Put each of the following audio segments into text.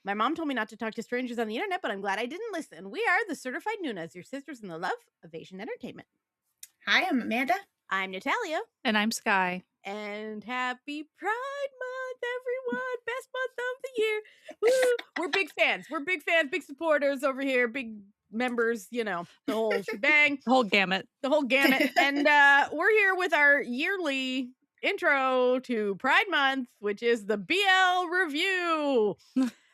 My mom told me not to talk to strangers on the internet, but I'm glad I didn't listen. We are the Certified Noonas, your sisters in the love of Asian entertainment. Hi, I'm Amanda. I'm Natalia. And I'm Sky. And happy Pride Month, everyone. Best month of the year. Woo! We're big fans. We're big fans, big supporters over here, big members, you know, the whole shebang. The whole gamut. The whole gamut. And we're here with our yearly intro to Pride Month, which is the BL review.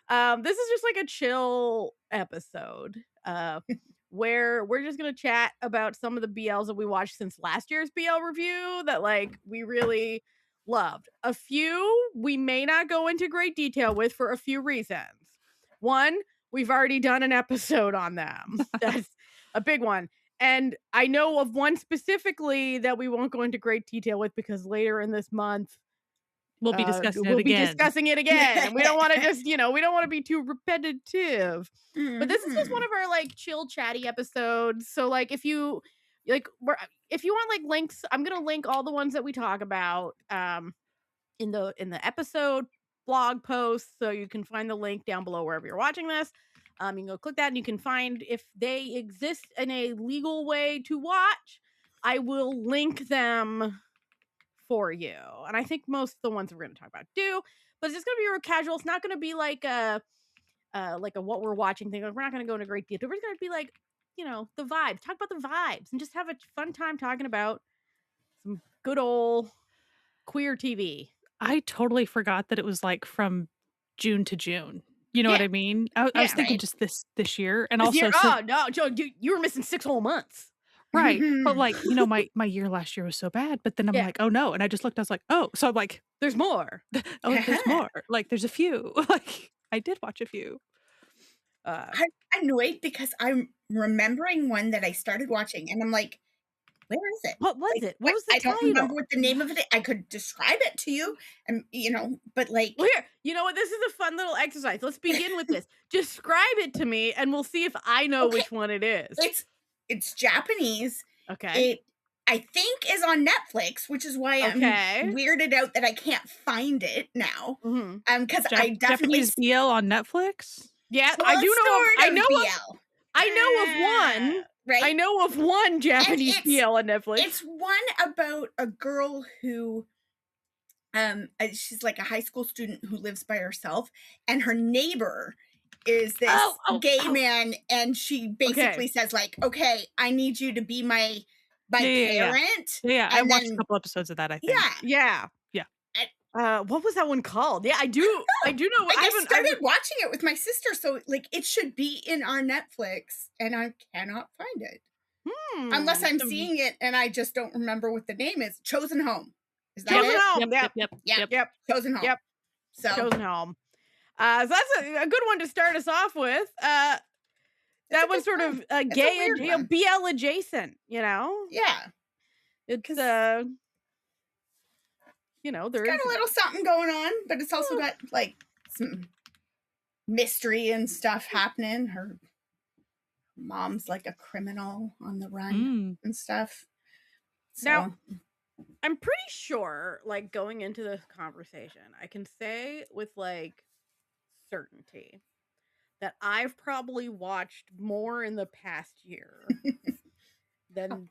This is just like a chill episode where we're just gonna chat about some of the BLs that we watched since last year's BL review that like we really loved. A few we may not go into great detail with for a few reasons. One, we've already done an episode on them. That's a big one. And I know of one specifically that we won't go into great detail with because later in this month We'll be discussing we'll it be again. discussing it again. And we don't want to just, we don't want to be too repetitive. But this is just one of our like chill chatty episodes. So like if you like if you want like links, I'm going to link all the ones that we talk about in the episode blog post, so you can find the link down below wherever you're watching this. You can go click that and you can find if they exist in a legal way to watch. I will link them for you. And I think most of the ones we're going to talk about do, but it's just going to be real casual. It's not going to be like a what we're watching thing. Like, we're not going to go into great detail. We're just going to be like, the vibes. Talk about the vibes and just have a fun time talking about some good old queer TV. I totally forgot that it was like from June to June. You know what I mean? I was thinking just this year, and also oh no, Joe, you were missing 6 whole months. Right. But like, my year last year was so bad, but then I'm like, oh no. And I just looked, I was like, oh, so I'm like, there's more. There's more. Like, there's a few. Like, I did watch a few. I'm annoyed because I'm remembering one that I started watching and I'm like, where is it? What was it? What was the title? I don't remember what the name of it is. I could describe it to you and but like, well, here, you know what? This is a fun little exercise. Let's begin with this. Describe it to me and we'll see if I know which one it is. It's Japanese. Okay. It, I think, is on Netflix, which is why I'm weirded out that I can't find it now. Because I definitely Japanese BL on Netflix. Yeah, I do know. I know of one. Right. I know of one Japanese BL on Netflix. It's one about a girl who, she's like a high school student who lives by herself, and her neighbor is this gay man, and she basically says like, okay, I need you to be my parent. Yeah, I watched a couple episodes of that, I think. Yeah. What was that one called? Yeah, I do know. I started watching it with my sister, so like it should be in our Netflix, and I cannot find it. Unless I'm seeing it and I just don't remember what the name is. Chosen Home. Is that Chosen it? Home. Yep. Chosen Home. Yep. So Chosen Home. So that's a good one to start us off with. That was sort of gay, BL adjacent, Yeah. It's there's got a little something going on, but it's also got like some mystery and stuff happening. Her mom's like a criminal on the run and stuff. So. Now, I'm pretty sure, like, going into this conversation, I can say with like certainty that I've probably watched more in the past year than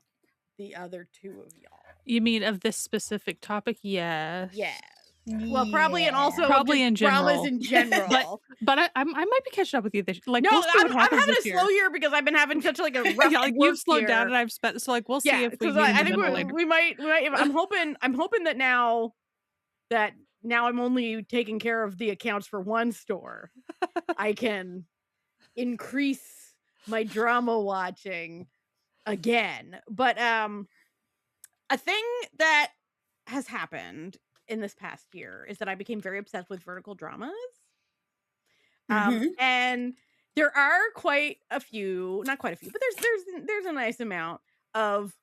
the other two of y'all. You mean of this specific topic? Yes. Yes. Well, probably, and also in general. Dramas in general. but I might be catching up with you this. Like, no, I'm having a slow year because I've been having such like a rough like you've slowed down and I've spent. So like we'll see if we. I think we might. I'm hoping that now I'm only taking care of the accounts for one store, I can increase my drama watching again. But a thing that has happened in this past year is that I became very obsessed with vertical dramas. And there are quite a few, not quite a few, but there's a nice amount of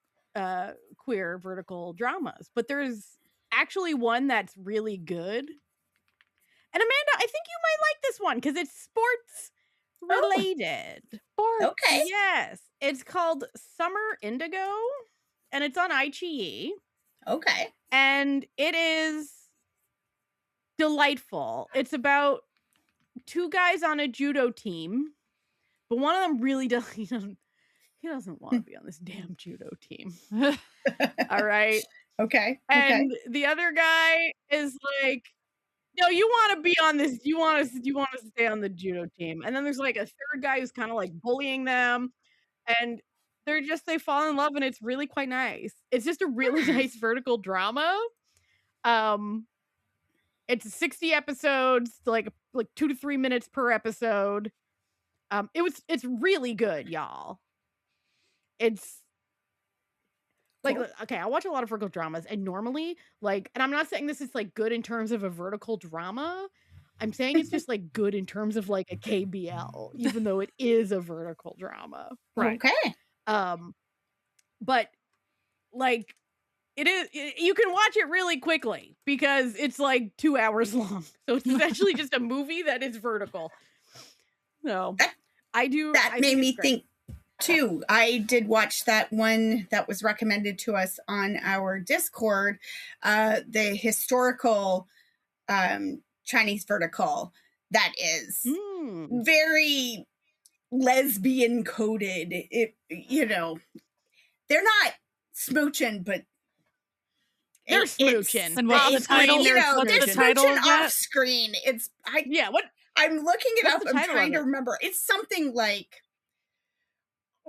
queer vertical dramas. But there's actually one that's really good. And Amanda, I think you might like this one because it's sports related. Okay. Yes. It's called Summer Indigo and it's on iQIYI. Okay. And it is delightful. It's about two guys on a judo team, but one of them really doesn't. He doesn't want to be on this damn judo team. All right. Okay. And the other guy is like, no, you want to be on this. You want to stay on the judo team. And then there's like a third guy who's kind of like bullying them, and they fall in love, and it's really quite nice. It's just a really nice vertical drama. It's 60 episodes, like 2 to 3 minutes per episode. It's really good, y'all. It's like, okay, I watch a lot of vertical dramas, and normally, and I'm not saying this is like good in terms of a vertical drama. I'm saying it's just like good in terms of like a KBL, even though it is a vertical drama. Right. Okay. But like you can watch it really quickly because it's like 2 hours long. So it's essentially just a movie that is vertical. No, that made me think too. I did watch that one that was recommended to us on our Discord, the historical Chinese vertical that is very lesbian coded. It, they're not smooching, but they're smooching. And what's the title? They're smooching off screen. What? I'm looking it up. I'm trying to remember. It's something like,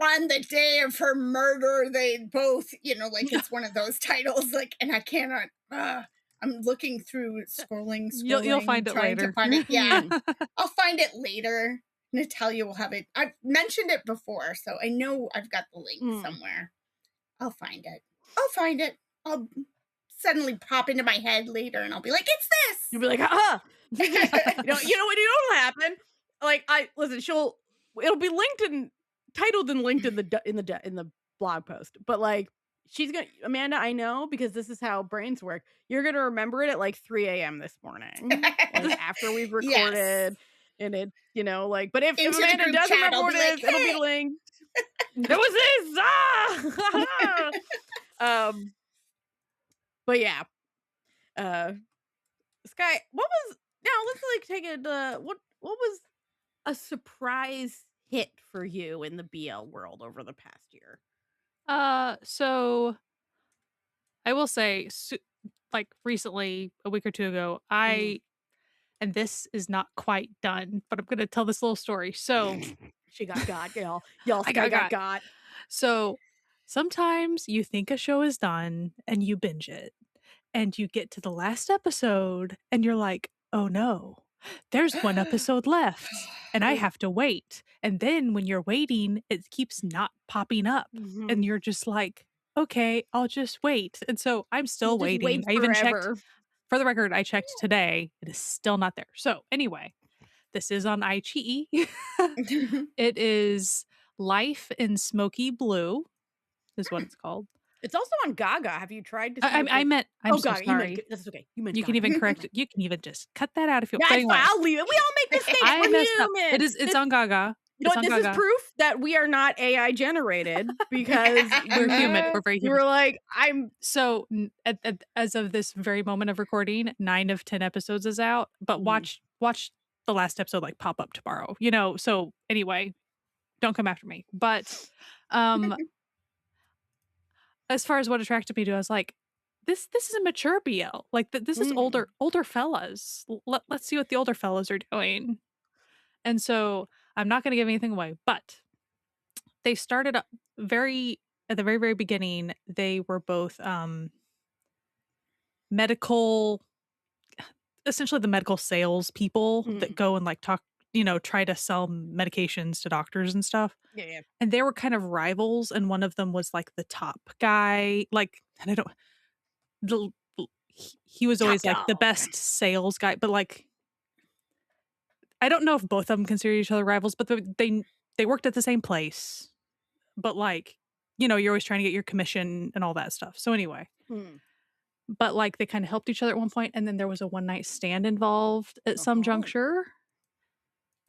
on the day of her murder, they both, it's one of those titles. And I cannot. I'm looking through, scrolling. You'll find it later. Yeah, I'll find it later. Natalia will have it. I've mentioned it before, so I know I've got the link somewhere. I'll find it. I'll suddenly pop into my head later, and I'll be like, "It's this." You'll be like, "Ah." You know what? It'll happen. It'll be titled and linked in the blog post. But she's gonna, Amanda, I know, because this is how brains work. You're gonna remember it at 3 a.m. this morning, after we've recorded, and it, But if Amanda doesn't remember what it is, it'll be linked. There was this. But yeah, Sky, what was? Now let's take it. What was a surprise hit for you in the BL world over the past year? So I will say, recently, a week or two ago, and this is not quite done, but I'm going to tell this little story. So she got, y'all. Sky got. So sometimes you think a show is done and you binge it, and you get to the last episode and you're like, oh no, there's one episode left and I have to wait. And then when you're waiting, it keeps not popping up. And you're just like, okay, I'll just wait. And so I'm still waiting. I even checked, for the record, I checked today. It is still not there. So anyway, this is on iQIYI. It is Life in Smoky Blue is what it's called. It's also on Gaga. Have you tried to? I'm so Gaga. sorry. That's okay. You Gaga. Can even correct it. You can even just cut that out if you want. Anyway. I'll leave it. We all make mistakes. We're human. It's on Gaga. You know what? This is proof that we are not AI generated because we're human. We're very human. You were like, So as of this very moment of recording, 9 of 10 episodes is out. But watch the last episode pop up tomorrow. So anyway, don't come after me. But as far as what attracted me to it, I was like, this is a mature BL. This is older fellas. Let's see what the older fellas are doing. And so I'm not going to give anything away, but they started up at the very, very beginning. They were both essentially the medical sales people that go and talk, try to sell medications to doctors and stuff. Yeah. And they were kind of rivals, and one of them was the top guy. And he was always the best sales guy, but I don't know if both of them consider each other rivals, but they worked at the same place. But you're always trying to get your commission and all that stuff. So anyway, but they kind of helped each other at one point, and then there was a one-night stand involved at some juncture.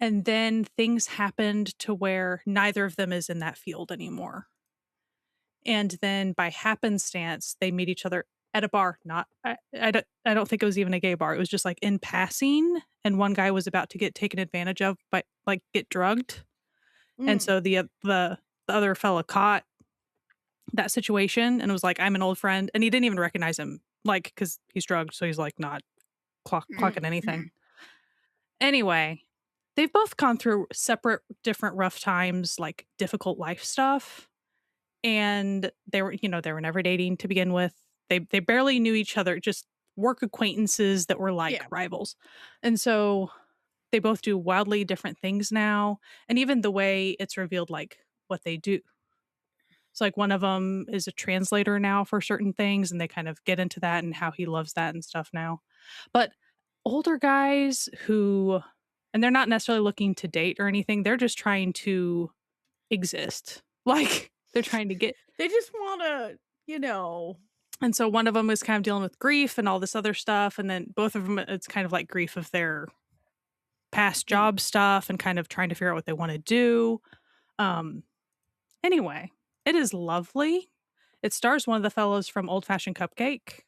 And then things happened to where neither of them is in that field anymore. And then by happenstance, they meet each other at a bar. Not I don't think it was even a gay bar. It was just like in passing, and one guy was about to get taken advantage of by like get drugged, and so the other fella caught that situation and was like, "I'm an old friend," and he didn't even recognize him, like because he's drugged, so he's like not clocking anything. Anyway, they've both gone through separate, different rough times, like difficult life stuff. And they were never dating to begin with. They barely knew each other, just work acquaintances that were like rivals. And so they both do wildly different things now. And even the way it's revealed, like what they do. It's like one of them is a translator now for certain things, and they kind of get into that and how he loves that and stuff now. But older guys and they're not necessarily looking to date or anything, they're just trying to exist. Like they're trying to get. They just want to, And so one of them is kind of dealing with grief and all this other stuff. And then both of them, it's kind of like grief of their past job stuff and kind of trying to figure out what they want to do. Anyway, it is lovely. It stars one of the fellows from Old Fashioned Cupcake.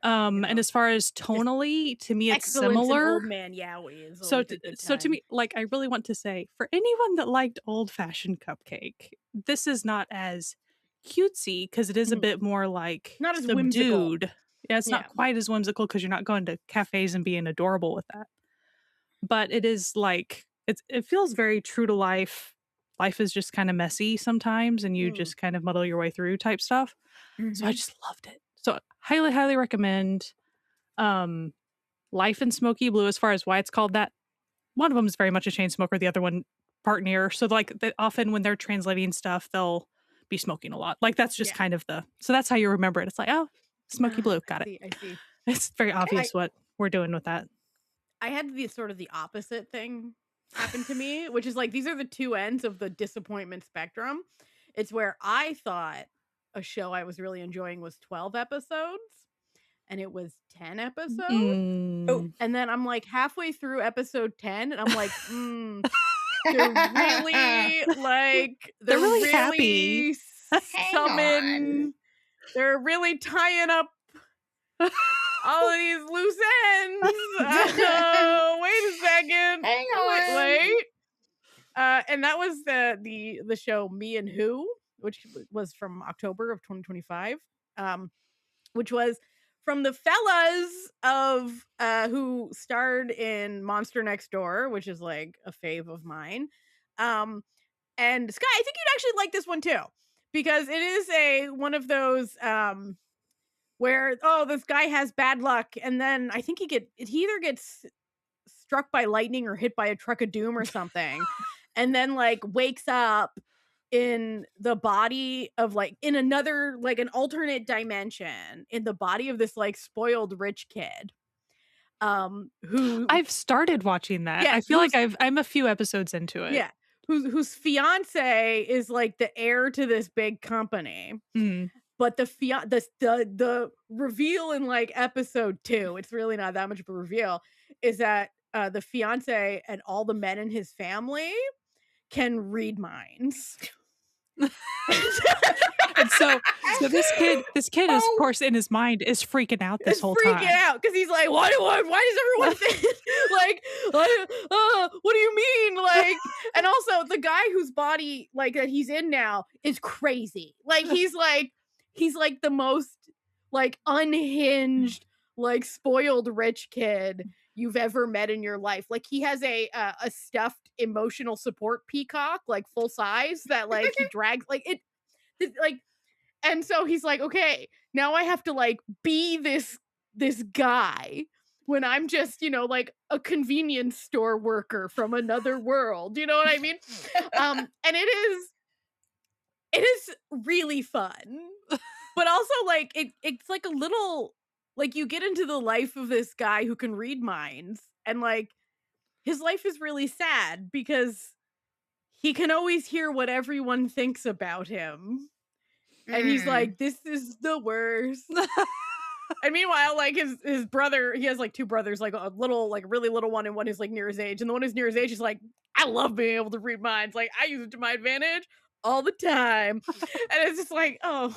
And as far as tonally, to me, it's similar. Old Man Yowie is so to me, like, I really want to say, for anyone that liked Old Fashioned Cupcake, this is not as cutesy because it is a bit more like not as subdued. whimsical. Yeah, it's not quite as whimsical because you're not going to cafes and being adorable with that. But it is like it feels very true to life. Life is just kind of messy sometimes, and you just kind of muddle your way through type stuff. So I just loved it. So highly, highly recommend. Life in Smoky Blue, as far as why it's called that. One of them is very much a chain smoker, the other one partner. So like often when they're translating stuff, they'll be smoking a lot. Like that's just kind of so that's how you remember it. It's like, oh, Smoky Blue, got it. I see. It's very obvious what we're doing with that. I had the sort of the opposite thing happen to me, which is like these are the two ends of the disappointment spectrum. It's where I thought a show I was really enjoying was 12 episodes and it was 10 episodes. Oh, and then I'm like halfway through episode 10 and I'm like, they're really happy. They're really tying up all of these loose ends. Wait a second. Hang on. Wait. And that was the show Me and Who, which was from October of 2025. Which was from the fellas of who starred in Monster Next Door, which is like a fave of mine. And Sky, I think you'd actually like this one too, because it is one of those where this guy has bad luck, and then I think he either gets struck by lightning or hit by a truck of doom or something, and then like wakes up in the body of like in another like an alternate dimension in the body of this like spoiled rich kid. Who I've started watching that. I feel like I'm a few episodes into it. Yeah. Whose fiance is like the heir to this big company. But the reveal in like episode 2, it's really not that much of a reveal, is that the fiance and all the men in his family can read minds. And so this kid is, of course, in his mind is freaking out this whole time. Freaking out because he's like, why does everyone think like, what do you mean? Like, and also the guy whose body like that he's in now is crazy. Like he's like the most like unhinged, like spoiled rich kid you've ever met in your life. Like he has a stuffed emotional support peacock, like full size, that like he drags like it like, and so he's like, okay, now I have to like be this guy when I'm just, like a convenience store worker from another world. You know what I mean? And it is really fun. But also like it's like a little like you get into the life of this guy who can read minds, and like his life is really sad because he can always hear what everyone thinks about him. And he's like, this is the worst. And meanwhile, like his brother, he has like two brothers, like a little, like really little one, and one is like near his age. And the one who's near his age is like, I love being able to read minds. Like I use it to my advantage all the time. And it's just like, oh,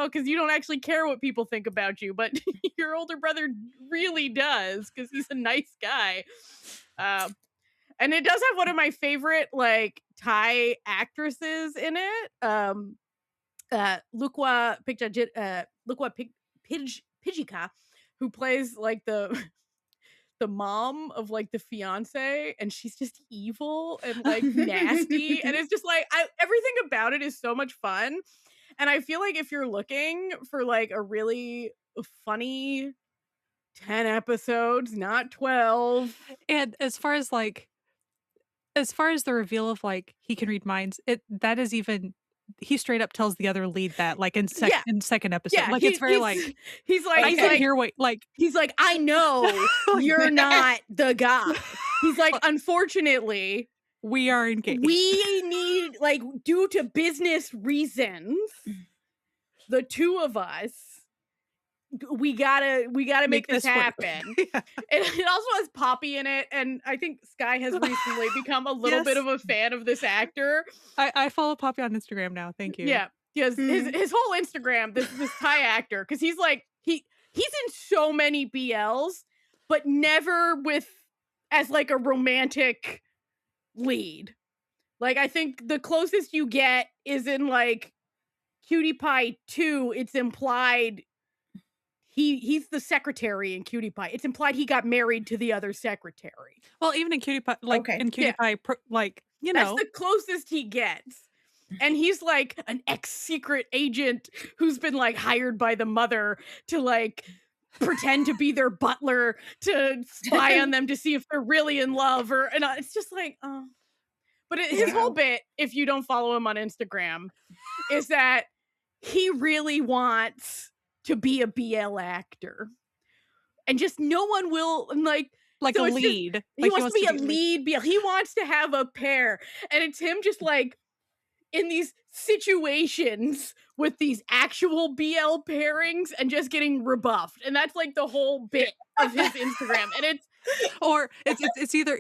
because you don't actually care what people think about you, but your older brother really does because he's a nice guy. And it does have one of my favorite like Thai actresses in it. Lukwa Pijika, who plays like the mom of like the fiance, and she's just evil and like nasty, and it's just like everything about it is so much fun. And I feel like if you're looking for like a really funny 10 episodes, not 12. And as far as the reveal of like he can read minds, that is even he straight up tells the other lead that like in second episode. Yeah, like it's very like he's like I can hear what like he's like, I know you're not the guy. He's like, unfortunately, we are engaged. We need, like, due to business reasons, the two of us, we gotta make this happen. Yeah. It also has Poppy in it, and I think Sky has recently become a little bit of a fan of this actor. I follow Poppy on Instagram now. Thank you. Yeah, because his whole Instagram, this Thai actor, because he's like he's in so many BLs, but never as like a romantic lead. Like I think the closest you get is in like Cutie Pie 2. It's implied he's the secretary in Cutie Pie. It's implied he got married to the other secretary. Well, even in Cutie Pie, like in Cutie Pie, like that's the closest he gets. And he's like an ex-secret agent who's been like hired by the mother to like pretend to be their butler to spy on them to see if they're really in love and it's just like, oh. But his whole bit, if you don't follow him on Instagram, is that he really wants to be a BL actor. And just no one will like so a lead. He wants to be a lead BL. He wants to have a pair. And it's him just like in these situations with these actual BL pairings and just getting rebuffed. And that's like the whole bit of his Instagram. And it's either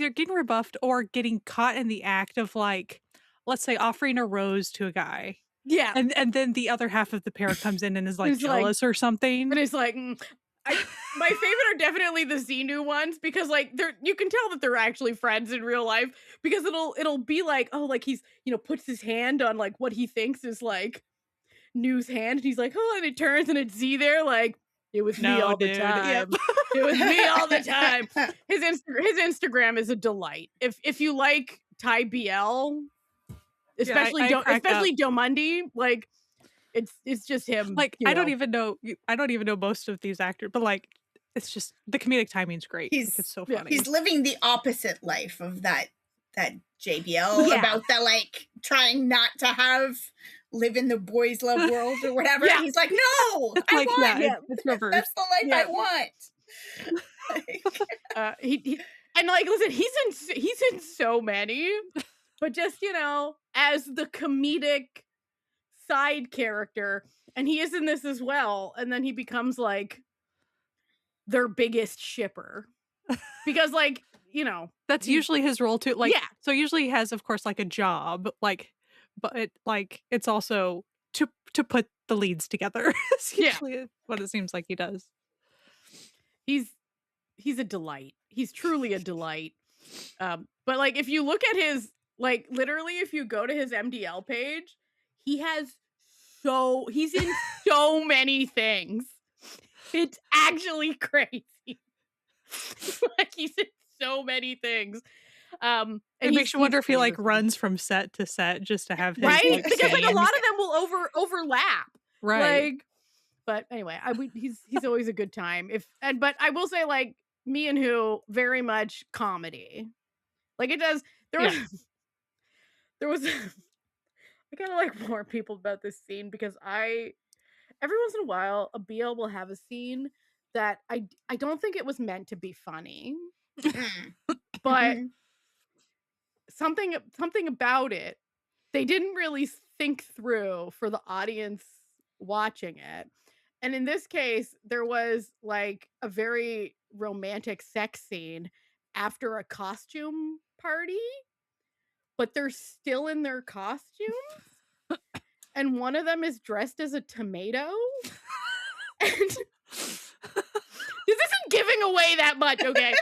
getting rebuffed or getting caught in the act of like, let's say offering a rose to a guy. Yeah. And then the other half of the pair comes in and is like jealous or something. And it's like, my favorite are definitely the Xenu ones because like you can tell that they're actually friends in real life because it'll be like, oh, like he's, puts his hand on like what he thinks is like Nu's hand. And he's like, oh, and it turns and it's Z there like, it was me all the time. Yep. It was me all the time. His Instagram is a delight. If you like Thai BL, especially Domundi, like it's just him. Like I don't even know most of these actors, but like it's just the comedic timing's great. It's so funny. He's living the opposite life of that JBL about the like trying not to live in the boys love world or whatever. Yeah. He's like, no, it's it's reverse. That's the life I want. He and like listen, he's in so many, but just as the comedic side character, and he is in this as well, and then he becomes like their biggest shipper because like that's usually his role too. Like so usually he has of course like a job like. But it's also to put the leads together. It's usually what it seems like he does. He's a delight. He's truly a delight. But like if you look at his like literally if you go to his MDL page, he's in so many things. It's actually crazy. Like he's in so many things. It makes you wonder if he like runs from set to set just to have his, right like, because like a lot of them will overlap, right? Like, but anyway, he's always a good time. But I will say like me and who very much comedy, like it does. There was I gotta like warn people about this scene because every once in a while a BL will have a scene that I don't think it was meant to be funny, but. Something about it they didn't really think through for the audience watching it. And in this case, there was like a very romantic sex scene after a costume party, but they're still in their costumes. and one of them is dressed as a tomato. And this isn't giving away that much, okay?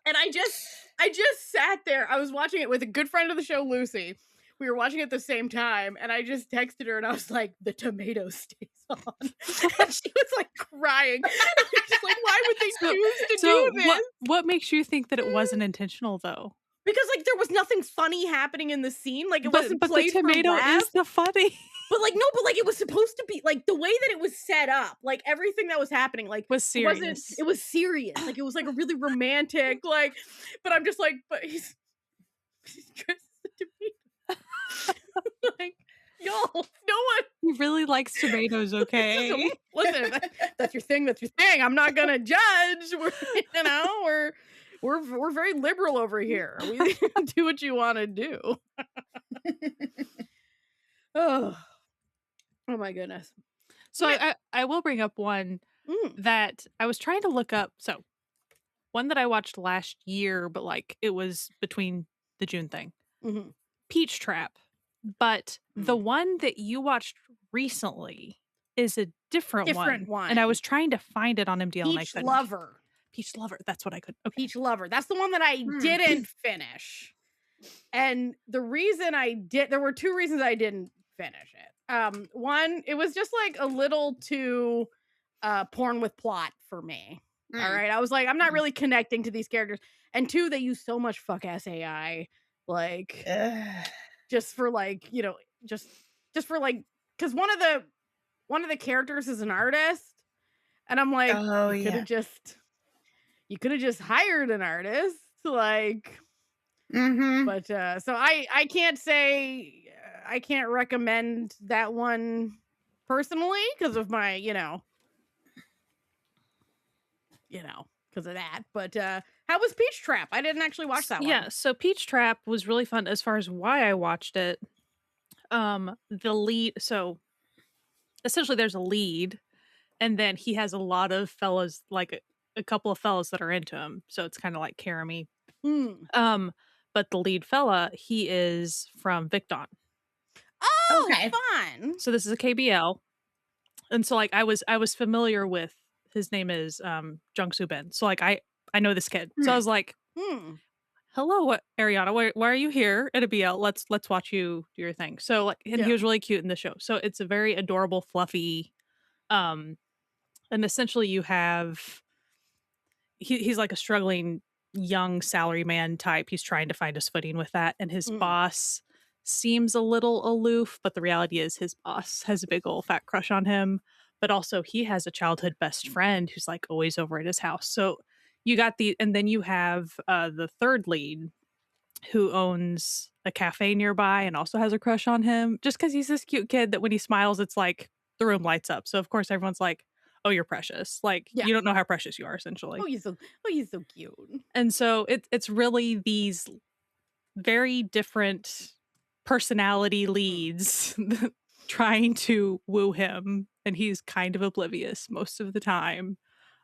And I just sat there. I was watching it with a good friend of the show, Lucy. We were watching it at the same time, and I just texted her, and I was like, "The tomato stays on." And she was like crying. I was just like, "Why would they choose to do this?" What makes you think that it wasn't intentional, though? Because like there was nothing funny happening in the scene. Like it But wasn't the played for tomato laughs. is the funny. But like no, but like it was supposed to be like the way that it was set up, like everything that was happening, like Was serious. It was serious. Like it was like a really romantic, like. But I'm just like, but he's dressed as a tomato. Like, y'all, no one. He really likes tomatoes. Okay. Listen, that's your thing. That's your thing. I'm not gonna judge. We're very liberal over here. We do what you want to do. Oh my goodness. So I will bring up one that I was trying to look up. So one that I watched last year, but like it was between the June thing. Mm-hmm. Peach Trap. But the one that you watched recently is a different one. And I was trying to find it on MDL. Peach and I couldn't. Lover. Peach Lover. That's what I could. Okay. Peach Lover. That's the one that I didn't finish. And the reason there were two reasons I didn't finish it. One, it was just like a little too porn with plot for me. All right. I was like, I'm not really connecting to these characters. And two, they use so much fuck ass AI. Like just for like, you know, just for like, because one of the characters is an artist. And I'm like, you could have just hired an artist, like. But so I can't say I can't recommend that one personally because of my because of that. But how was Peach Trap? I didn't actually watch that one. Yeah, so Peach Trap was really fun as far as why I watched it. The lead, so essentially there's a lead, and then he has a lot of fellas, like a couple of fellas that are into him. So it's kind of like Caramy. But the lead fella, he is from Victon. Oh, okay. Fun. So this is a KBL. And so like I was familiar with, his name is Jung-Soo Ben. So like I know this kid. So I was like, hello, Ariana, why are you here at a BL? Let's watch you do your thing. So like, and he was really cute in the show. So it's a very adorable, fluffy, and essentially you have, he's like a struggling young salaryman type. He's trying to find his footing with that, and his boss seems a little aloof, but the reality is his boss has a big old fat crush on him. But also he has a childhood best friend who's like always over at his house. So you got and then you have the third lead who owns a cafe nearby and also has a crush on him, just because he's this cute kid that when he smiles, it's like the room lights up. So of course everyone's like, oh, you're precious. Like, you don't know how precious you are, essentially. Oh, he's so cute. And so it's really these very different personality leads trying to woo him. And he's kind of oblivious most of the time.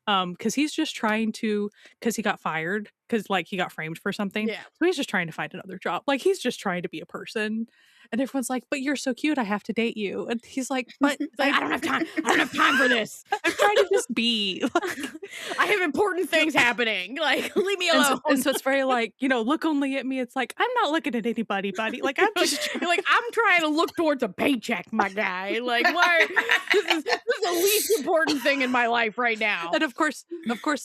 Because he's just trying to, because he got fired, because like he got framed for something. Yeah. So he's just trying to find another job. Like he's just trying to be a person. And everyone's like, but you're so cute, I have to date you. And he's like, but I don't have time. I don't have time for this. I'm trying to just be. Like, I have important things happening. Like, leave me alone. And so it's very like, look only at me. It's like, I'm not looking at anybody, buddy. Like, I'm just like, I'm trying to look towards a paycheck, my guy. Like, why? This is the least important thing in my life right now. And of course,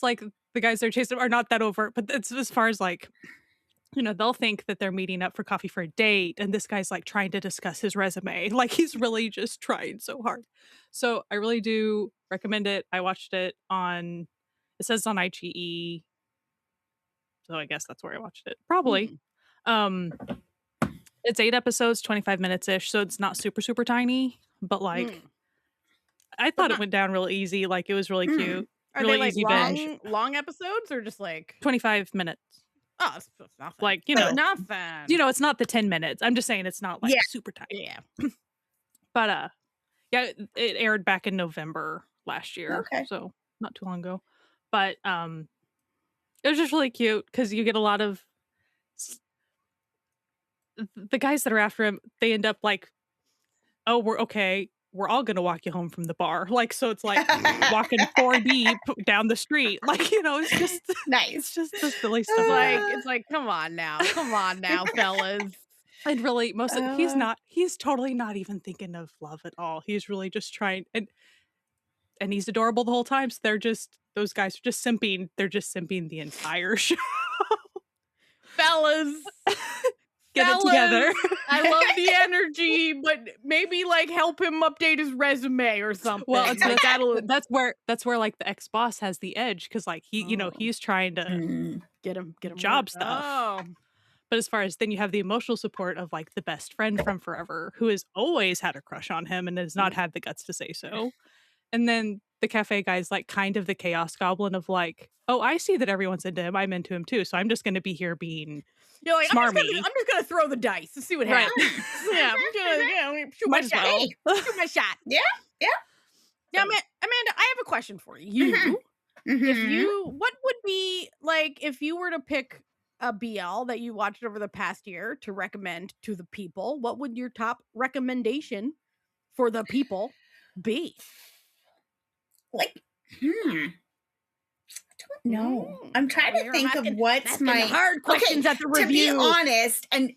like the guys they're chasing are not that overt, but it's as far as like, they'll think that they're meeting up for coffee for a date, and this guy's like trying to discuss his resume. Like he's really just trying so hard. So I really do recommend it. I watched it it says on IGE. So I guess that's where I watched it. Probably. It's 8 episodes, 25 minutes-ish, so it's not super, super tiny, but like I thought it went down real easy. Like it was really cute. Are really they like easy binge. long episodes or just like 25 minutes? Oh, it's nothing. Like, nothing. It's not the 10 minutes. I'm just saying it's not like super tight. Yeah. But it aired back in November last year. Okay. So not too long ago. But it was just really cute because you get a lot of the guys that are after him, they end up like oh, we're all gonna walk you home from the bar. Like, so it's like walking 4 deep down the street. Like, it's just Nice. it's just the silly stuff. It's like, come on now, fellas. And really, he's totally not even thinking of love at all. He's really just trying, and he's adorable the whole time. So those guys are just simping. They're just simping the entire show. Fellas. Get it together. I love the energy, but maybe like help him update his resume or something. Well, like, that's where like the ex-boss has the edge, because like he's trying to get him job stuff. Oh. But as far as then you have the emotional support of like the best friend from forever who has always had a crush on him and has not had the guts to say so. And then the cafe guy's like kind of the chaos goblin of like, oh, I see that everyone's into him. I'm into him too. So I'm just going to be here being like, smarmy. I'm just gonna throw the dice to see what happens. Yeah, I'm gonna shoot my shot. Shoot my shot. Yeah. Yeah, Amanda, I have a question for you. What would be like if you were to pick a BL that you watched over the past year to recommend to the people? What would your top recommendation for the people be? Like, No, I'm trying to think of what's my hard questions at the review. To be honest, and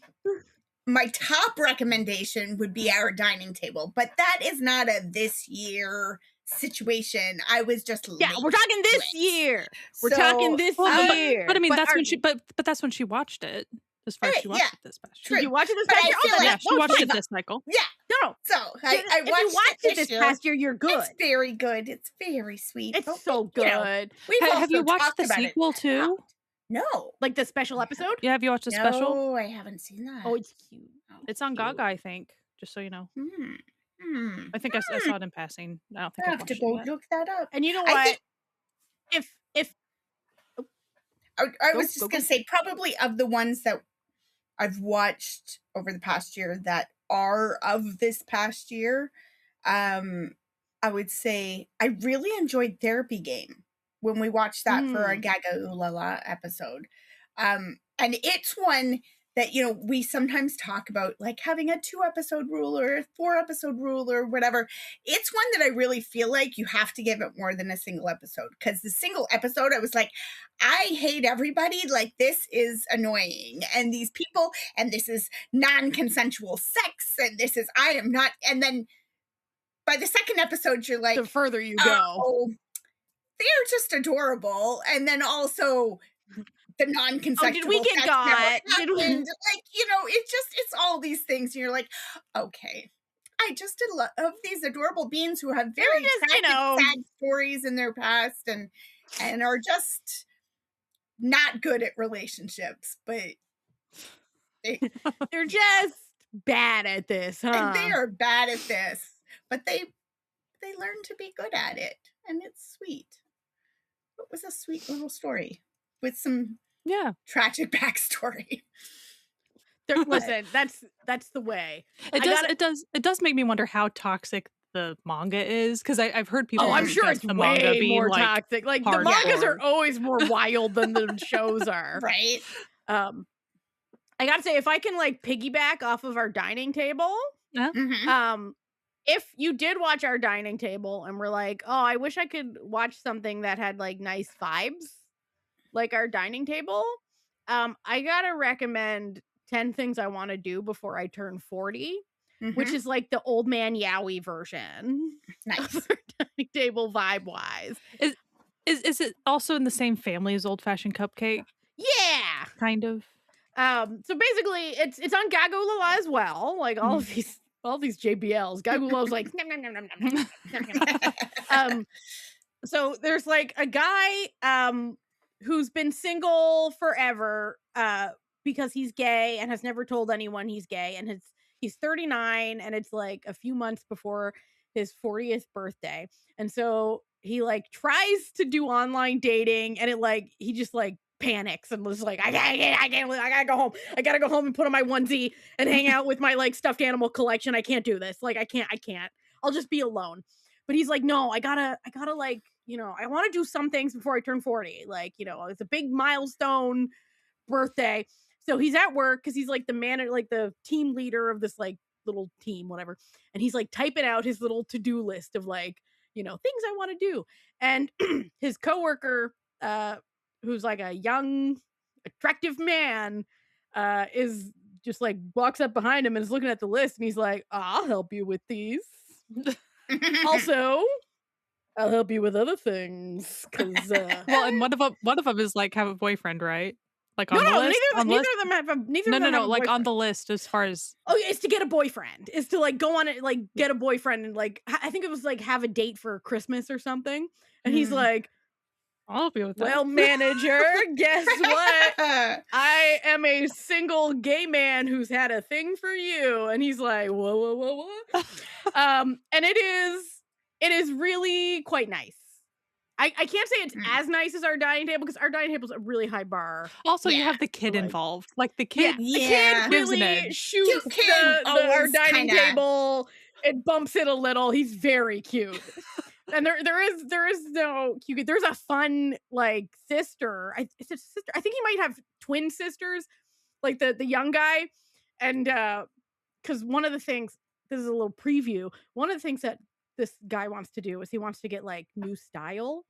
my top recommendation would be Our Dining Table, but that is not a this year situation. I was just we're talking this year. We're talking this year. But I mean, that's when she. But that's when she watched it. As far as she watched it this past year. Did you watch it this past year? Yeah, she watched it this cycle. Yeah. No. So I if you watched it this past year, you're good. It's very good. It's very sweet. It's so good. Have you watched the sequel too? No. Like the special episode? Yeah, have you watched the special? No, I haven't seen that. Oh, it's cute. It's on Gaga, I think. Just so you know. I think I saw it in passing. I don't think I have to go look that up. And you know what? I was just gonna say, probably of the ones that I've watched over the past year that are of this past year, I would say I really enjoyed Therapy Game when we watched that for our Gaga Ooh La La episode. And it's one that, we sometimes talk about, like having a 2-episode rule or a 4-episode rule or whatever. It's one that I really feel like you have to give it more than a single episode, because the single episode, I was like, I hate everybody. Like, this is annoying. And these people, and this is non-consensual sex. And this is, I am not. And then by the second episode, you're like, the further you go, they're just adorable. And then also the non-consensual did we get sex got? Like, it's all these things. And you're like, okay. I just did love these adorable beings who have very tragic, sad stories in their past and are just not good at relationships, but they're just bad at this, huh? And they are bad at this, but they learn to be good at it, and it's sweet. It was a sweet little story with some tragic backstory. Listen, that's the way. It does make me wonder how toxic the manga is, because I've heard people. Oh, I'm sure it's the way manga being more like toxic. Like the mangas are always more wild than the shows are, right? I gotta say, if I can like piggyback off of Our Dining Table, if you did watch Our Dining Table and were like, oh, I wish I could watch something that had like nice vibes, like Our Dining Table, I gotta recommend 10 Things I Want to Do Before I Turn 40, which is like the old man yaoi version. Nice. Of Our Dining Table vibe wise. Is it also in the same family as Old Fashioned Cupcake? Yeah. Kind of. So basically it's on Gaga Ooh La La as well. Like all these JBLs. Gaga Ooh La La's like nom, nom, nom, nom, nom, nom, nom. So there's like a guy who's been single forever because he's gay and has never told anyone he's gay, and he's 39 and it's like a few months before his 40th birthday. And so he like tries to do online dating, and he just like panics and was like, I gotta go home. I gotta go home and put on my onesie and hang out with my like stuffed animal collection. I can't do this. Like, I can't. I'll just be alone. But he's like, no, I gotta like, I want to do some things before I turn 40. Like, it's a big milestone birthday. So he's at work because he's like the team leader of this like little team, whatever. And he's like typing out his little to-do list of like, you know, things I want to do. And his coworker, who's like a young, attractive man, is just like walks up behind him and is looking at the list, and he's like, I'll help you with these. Also, I'll help you with other things. Cause well, and one of them is like have a boyfriend, right? Like on the list. Neither of them have a No, like boyfriend. on the list as far as it's to get a boyfriend. It's to like go on it, like get a boyfriend, and like I think it was like have a date for Christmas or something. And he's like, I'll help you with that. Well, manager, guess what? I am a single gay man who's had a thing for you. And he's like, whoa. And it is really quite nice. I can't say it's as nice as our dining table, because our dining table is a really high bar. Also, you have the kid involved. Like the kid, the kid really shoots our dining table. It bumps it a little. He's very cute. And there is no cute. There's a fun like sister. It's a sister. I think he might have twin sisters, like the young guy. And because one of the things, this is a little preview. One of the things that this guy wants to do is he wants to get like new style.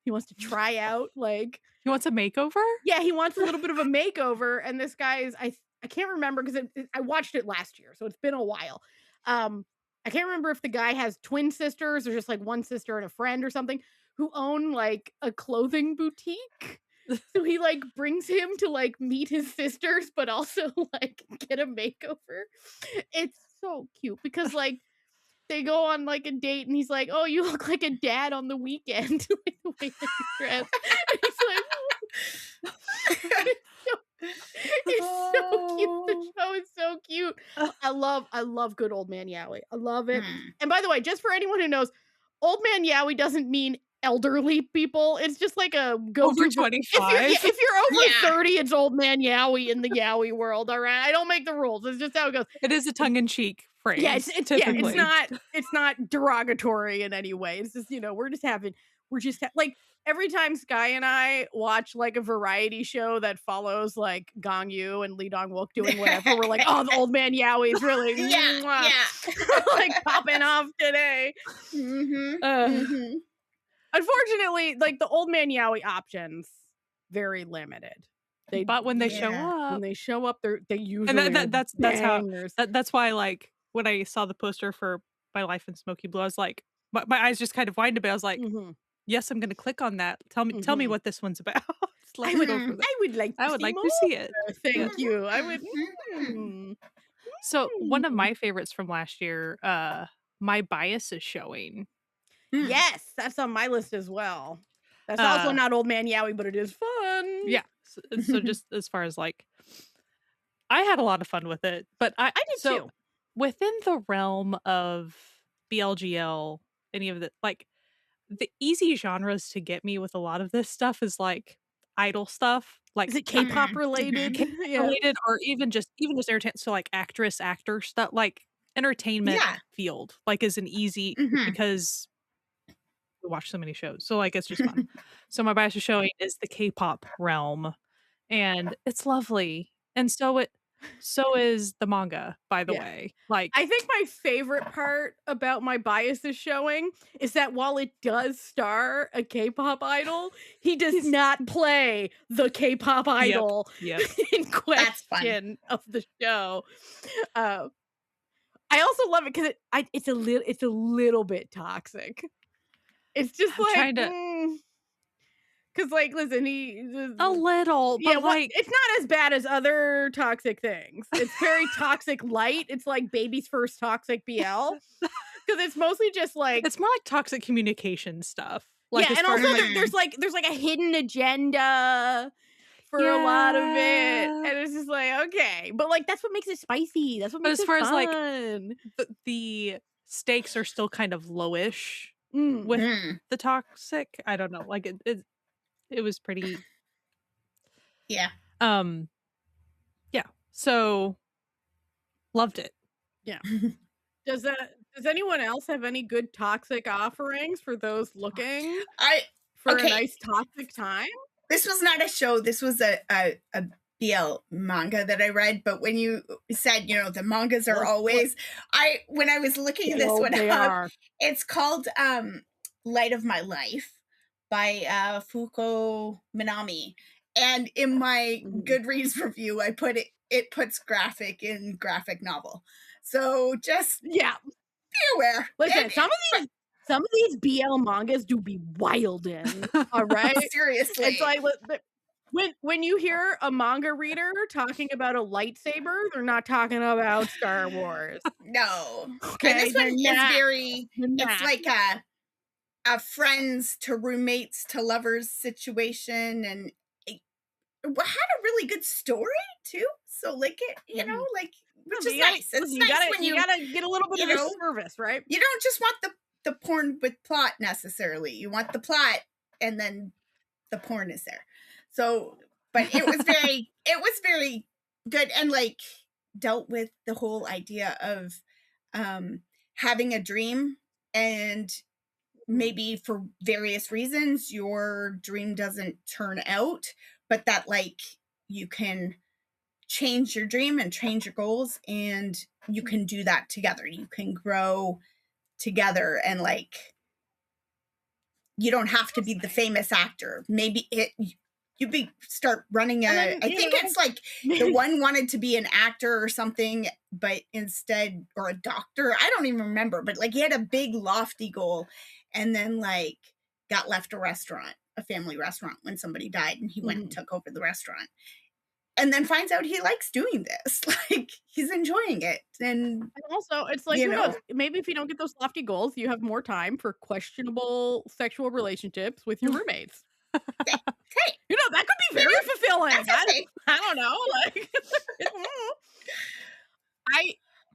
He wants to try out like he wants a makeover. Yeah, he wants a little bit of a makeover. And this guy is I can't remember because I watched it last year, so it's been a while. I can't remember if the guy has twin sisters or just like one sister and a friend or something who own like a clothing boutique. So he like brings him to like meet his sisters, but also like get a makeover. It's so cute because like they go on like a date and he's like, oh, you look like a dad on the weekend. Like the way that he's dressed. And he's like, it's so cute. The show is so cute. I love good Old Man Yowie. I love it. And by the way, just for anyone who knows, Old Man Yowie doesn't mean elderly people. It's just like a go-to over 25. If you're over 30, it's Old Man Yowie in the Yowie world. All right, I don't make the rules. It's just how it goes. It is a tongue-in-cheek phrase. Yeah, it's not derogatory in any way. It's just, you know, we're just like every time Sky and I watch like a variety show that follows like Gong Yu and Lee Dong Wook doing whatever, we're like, oh, the Old Man Yowie is really like popping off today. Unfortunately, like the Old Man Yowie options, very limited. But when they show up, they usually and that's why like when I saw the poster for My Life in Smoky Blue, I was like, my eyes just kind of widened a bit. I was like, yes, I'm going to click on that. Tell me what this one's about. I would like to see it. Thank you. I would. So one of my favorites from last year, My Bias is Showing. Yes, that's on my list as well. That's also not Old Man Yowie, but it is fun. Yeah. So just as far as like, I had a lot of fun with it, but I did too. Within the realm of BLGL, any of the like the easy genres to get me with a lot of this stuff is like idol stuff. Like, is it K-pop related? Related, or even just entertainment. So like actor stuff, like entertainment field, like is an easy because we watch so many shows. So like it's just fun. So My Bias is Showing is the K-pop realm, and it's lovely. And so is the manga, by the way. Like, I think my favorite part about My Bias is Showing is that while it does star a K-pop idol, he does not play the K-pop idol in question of the show. I also love it because it's a little bit toxic. It's just like because like listen, a little, but like it's not as bad as other toxic things. It's very toxic light. It's like baby's first toxic BL because it's mostly just like it's more like toxic communication stuff. Like, and also there's like a hidden agenda for a lot of it, and it's just like okay, but like that's what makes it spicy. That's what makes it fun. As far as like the stakes are still kind of lowish with the toxic. I don't know, like it was pretty so loved it. Does anyone else have any good toxic offerings for those looking for a nice toxic time? This was not a show. This was a BL manga that I read, but when you said, the mangas are always, when I was looking this one up, it's called Light of My Life by Fuko Minami. And in my Goodreads review, I put it puts graphic in graphic novel. So just be aware. Listen, some of these BL mangas do be wild in. All right. Seriously. It's like when you hear a manga reader talking about a lightsaber, they're not talking about Star Wars. No. Okay. And this one is it's like a friends to roommates to lovers situation, and it had a really good story too. So like it, like, which is nice. It's nice when you gotta get a little bit of a service, right? You don't just want the porn with plot necessarily. You want the plot and then the porn is there. So, but it was very good, and like dealt with the whole idea of having a dream, and maybe for various reasons your dream doesn't turn out, but that like you can change your dream and change your goals, and you can do that together. You can grow together, and like you don't have to be the famous actor. Maybe start running I think it's like the one wanted to be an actor or something, but instead, or a doctor, I don't even remember, but like he had a big lofty goal, and then like got left a family restaurant when somebody died, and he went and took over the restaurant, and then finds out he likes doing this. Like he's enjoying it. And also it's like, who knows? Maybe if you don't get those lofty goals, you have more time for questionable sexual relationships with your roommates. Hey, that could be very fulfilling. I don't know. Like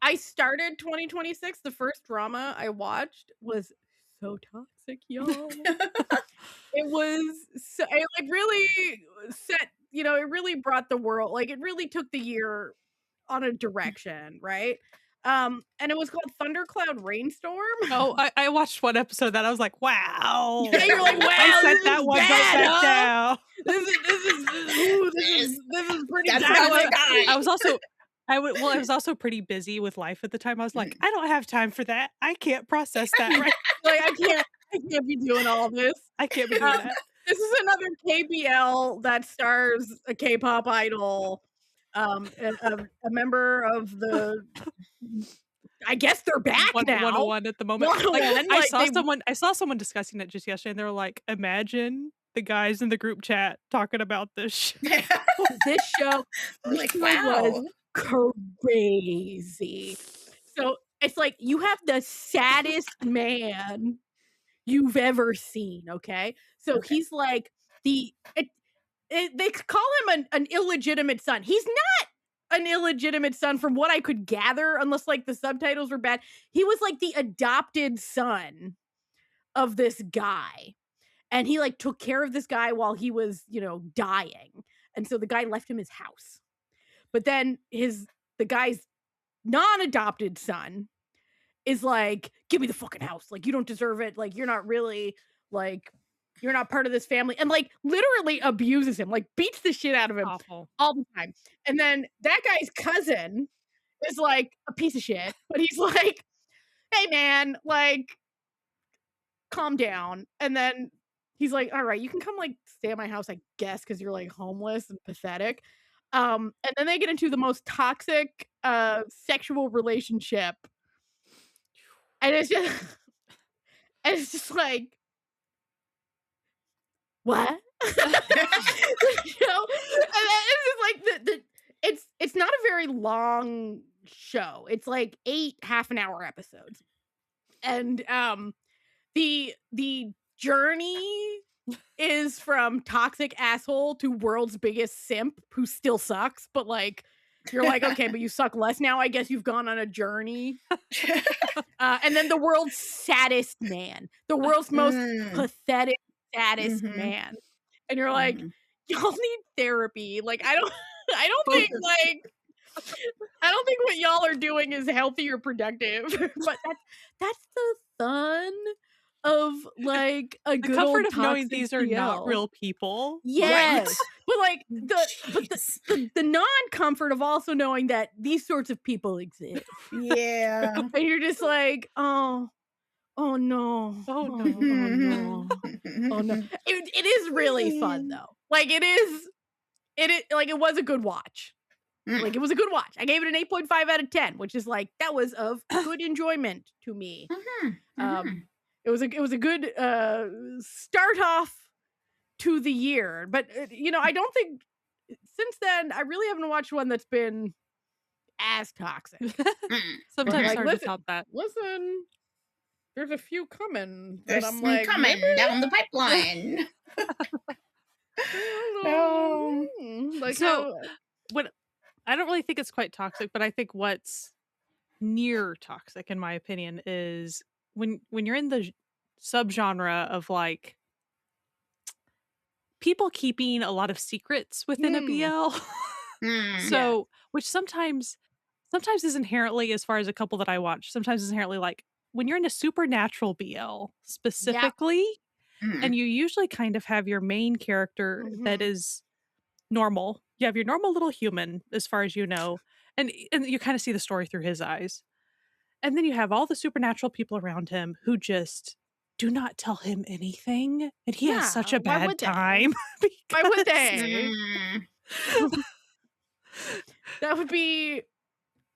I started 2026. The first drama I watched was so toxic, y'all. It was so, it like really set, it really brought the world, like it really took the year on a direction, right? And it was called Thundercloud Rainstorm. Oh, I watched one episode that I was like, wow. Yeah, you're like, wow, I set that one right back down. This is pretty bad. I was also pretty busy with life at the time. I was like, I don't have time for that. I can't process that. Right? Like I can't be doing all this. I can't be doing that. This is another KBL that stars a K-pop idol, a member of the. I guess they're back now. 101 at the moment. I saw someone discussing it just yesterday, and they were like, "Imagine the guys in the group chat talking about this." This show, was crazy. So it's like you have the saddest man you've ever seen. Okay, so he's like they call him an illegitimate son. He's not an illegitimate son from what I could gather, unless like the subtitles were bad. He was like the adopted son of this guy, and he like took care of this guy while he was dying, and so the guy left him his house. But then the guy's non-adopted son is like, give me the fucking house, like you don't deserve it, like you're not really like you're not part of this family, and like literally abuses him, like beats the shit out of him all the time. And then that guy's cousin is like a piece of shit, but he's like, hey man, like calm down. And then he's like, all right, you can come like stay at my house, I guess, because you're like homeless and pathetic. And then they get into the most toxic sexual relationship, and it's just like, what? And it's just like it's not a very long show. It's like 8 half-an-hour episodes, and the journey is from toxic asshole to world's biggest simp who still sucks, but like you're like, okay, but you suck less now, I guess you've gone on a journey. And then the world's saddest man, the world's most pathetic, saddest man, and you're like, y'all need therapy. Like I don't think what y'all are doing is healthy or productive. But that's the fun of like a good comfort old of knowing these are PL. not real people. Yes. Right? But like the non-comfort of also knowing that these sorts of people exist. Yeah. And you're just like, oh no. Oh, Oh, no. oh no. Oh no. It is really fun though. Like it is like it was a good watch. Like it was a good watch. I gave it an 8.5 out of 10, which is like that was of good enjoyment to me. It was a good start off to the year. But I don't think since then I really haven't watched one that's been as toxic. Sometimes like, hard to top that. Listen, there's a few coming. There's I'm some like, coming down the pipeline. No. Like so what I don't really think it's quite toxic, but I think what's near toxic, in my opinion, is when you're in the subgenre of like people keeping a lot of secrets within a BL. So, which sometimes is inherently, as far as a couple that I watch, sometimes is inherently like when you're in a supernatural BL specifically, and you usually kind of have your main character that is normal. You have your normal little human, as far as you know, and you kind of see the story through his eyes. And then you have all the supernatural people around him who just do not tell him anything, and he has such a bad time. Why would they? That would be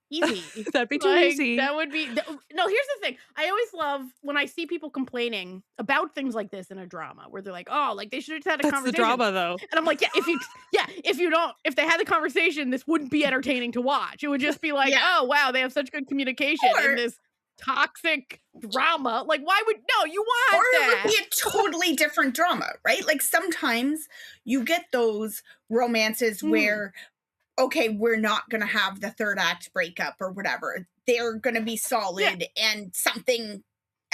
easy. That'd be too easy. That would be no. Here's the thing. I always love when I see people complaining about things like this in a drama, where they're like, "Oh, like they should have had a That's conversation." the drama, though. And I'm like, if they had the conversation, this wouldn't be entertaining to watch. It would just be like, oh wow, they have such good communication in this toxic drama. Like, why would you want or that? it would be a totally different drama, right? Like sometimes you get those romances where, okay, we're not going to have the third act breakup or whatever. They're going to be solid and something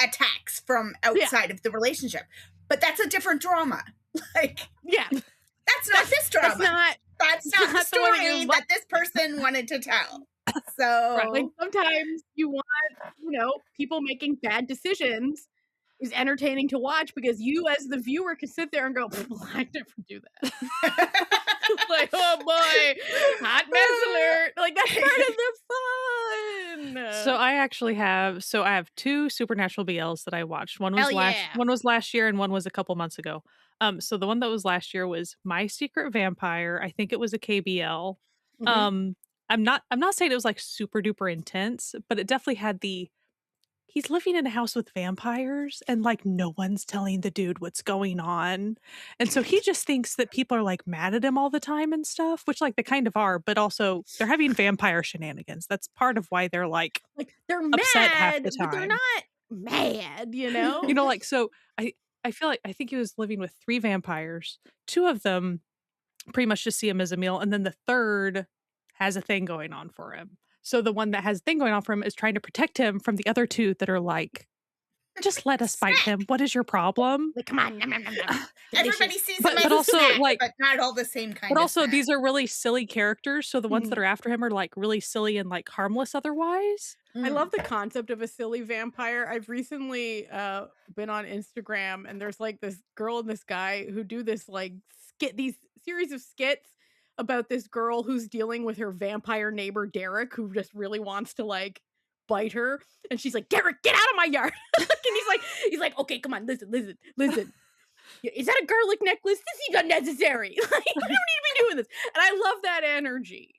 attacks from outside of the relationship. But that's a different drama. Like, that's not this drama. That's not the story that this person wanted to tell. So like sometimes you want, people making bad decisions is entertaining to watch because you as the viewer can sit there and go, I never do that. Like, oh boy, hot mess alert. Like that's part of the fun. So I have two supernatural BLs that I watched. One was last year and one was a couple months ago. So the one that was last year was My Secret Vampire. I think it was a KBL. I'm not saying it was like super duper intense, but it definitely had he's living in a house with vampires and like no one's telling the dude what's going on. And so he just thinks that people are like mad at him all the time and stuff, which like they kind of are, but also they're having vampire shenanigans. That's part of why they're like they're upset mad, half the time. but they're not mad, like, so I feel like I think he was living with 3 vampires. 2 of them pretty much just see him as a meal, and then the third has a thing going on for him. So the one that has a thing going on for him is trying to protect him from the other 2 that are like, just let us fight him. What is your problem? Like, come on. Everybody sees him but as also, a snack, like, but not all the same kind but of also snack. these are really silly characters. So the ones that are after him are like really silly and like harmless otherwise. I love the concept of a silly vampire. I've recently been on Instagram and there's like this girl and this guy who do this like these series of skits about this girl who's dealing with her vampire neighbor Derek, who just really wants to like bite her, and she's like, Derek, get out of my yard. And he's like, okay, come on, listen. Is that a garlic necklace? This is unnecessary. Like, you don't need to be doing this. And I love that energy.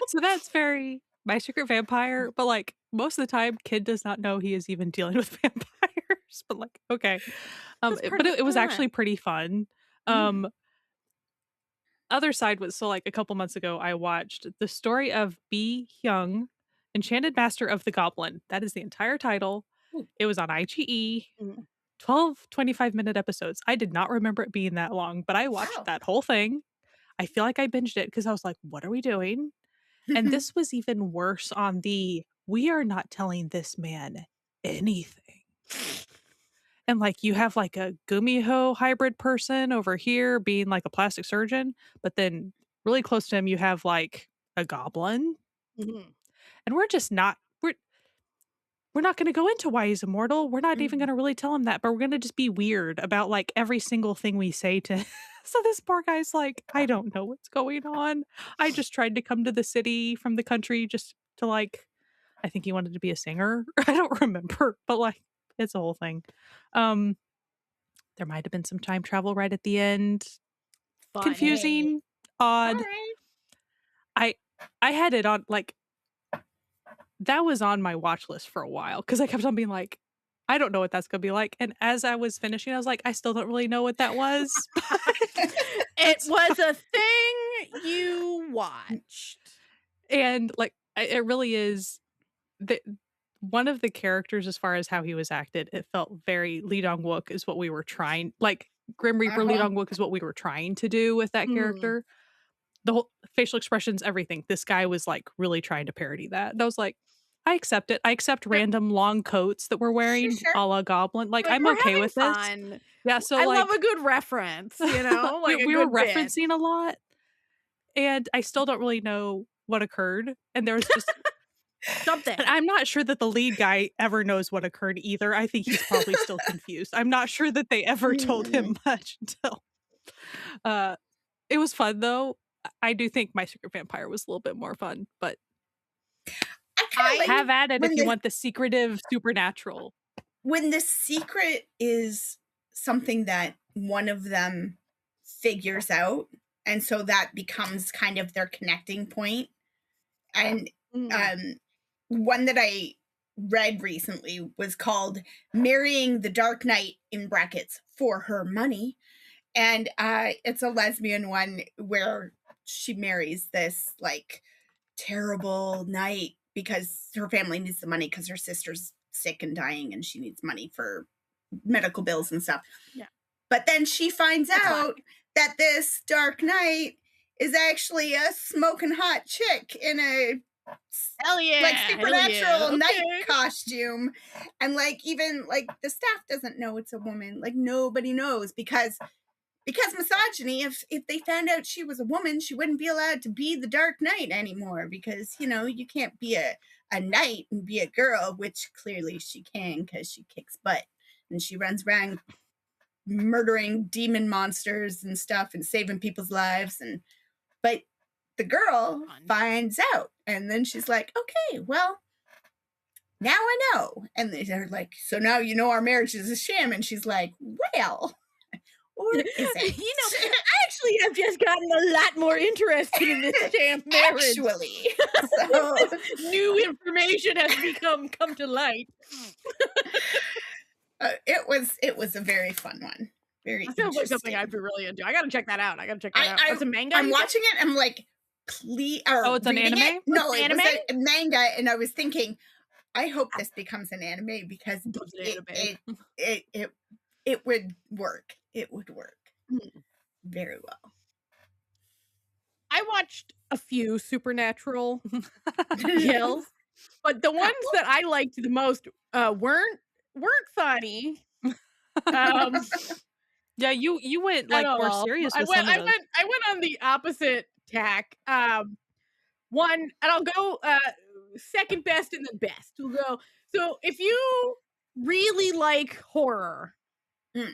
So that's very My Secret Vampire, but like most of the time, kid does not know he is even dealing with vampires. But like, okay, but it was actually pretty fun. Other side was, so like a couple months ago, I watched the story of B. Hyung, Enchanted Master of the Goblin. That is the entire title. It was on IGE. 12 25-minute episodes. I did not remember it being that long, but I watched that whole thing. I feel like I binged it because I was like, what are we doing? And this was even worse on we are not telling this man anything. And like you have like a Gumiho hybrid person over here being like a plastic surgeon, but then really close to him you have like a goblin. And we're just not we're not going to go into why he's immortal. We're not even going to really tell him that, but we're going to just be weird about like every single thing we say to him. So this poor guy's like, I don't know what's going on. I just tried to come to the city from the country just to like, I think he wanted to be a singer. I don't remember, but like, it's a whole thing. There might have been some time travel right at the end. Fun. Confusing, odd. Alright. I had it on like that was on my watch list for a while because I kept on being like, I don't know what that's gonna be like. And as I was finishing, I was like, I still don't really know what that was. It was a thing you watched. And like it really is one of the characters as far as how he was acted, it felt very Lee Dong-wook is what we were trying like Grim Reaper Lee Dong-wook is what we were trying to do with that character. The whole facial expressions, everything. This guy was like really trying to parody that. And I was like, I accept it. I accept random long coats that we're wearing a la Goblin. Like, I'm okay with fun. this. Yeah, so I like, love a good reference, you know? Like we were referencing a lot. And I still don't really know what occurred. And there was just something. And I'm not sure that the lead guy ever knows what occurred either. I think he's probably still confused. I'm not sure that they ever told him much until it was fun though. I do think My Secret Vampire was a little bit more fun, but I have at it if you want the secretive supernatural. When the secret is something that one of them figures out, and so that becomes kind of their connecting point. And one that I read recently was called Marrying the Dark Knight in brackets for her money. And it's a lesbian one where she marries this like terrible knight because her family needs the money because her sister's sick and dying and she needs money for medical bills and stuff. Yeah. But then she finds out that this Dark Knight is actually a smoking hot chick in a like supernatural knight costume. And like even like the staff doesn't know it's a woman. Like nobody knows because misogyny, if they found out she was a woman, she wouldn't be allowed to be the Dark Knight anymore because, you know, you can't be a knight and be a girl, which clearly she can because she kicks butt and she runs around murdering demon monsters and stuff and saving people's lives. But the girl finds out and then she's like, okay, well, now I know. And they're like, so now you know our marriage is a sham. And she's like, well... Or is it? You know, I actually have just gotten a lot more interested in this damn marriage. Actually, so new information has come to light. It was a very fun one. Very. It sounds like something I'd be really into. I gotta check that out. It's a manga. I'm watching it. I'm like, please. Oh, it's an anime. It? No, it was a manga, and I was thinking, I hope this becomes an anime because it would work. It would work very well. I watched a few supernatural kills, but the ones that I liked the most weren't funny. Yeah, you went like more serious with some of those. I went on the opposite tack. One, and I'll go second best and then best. We'll go. So if you really like horror.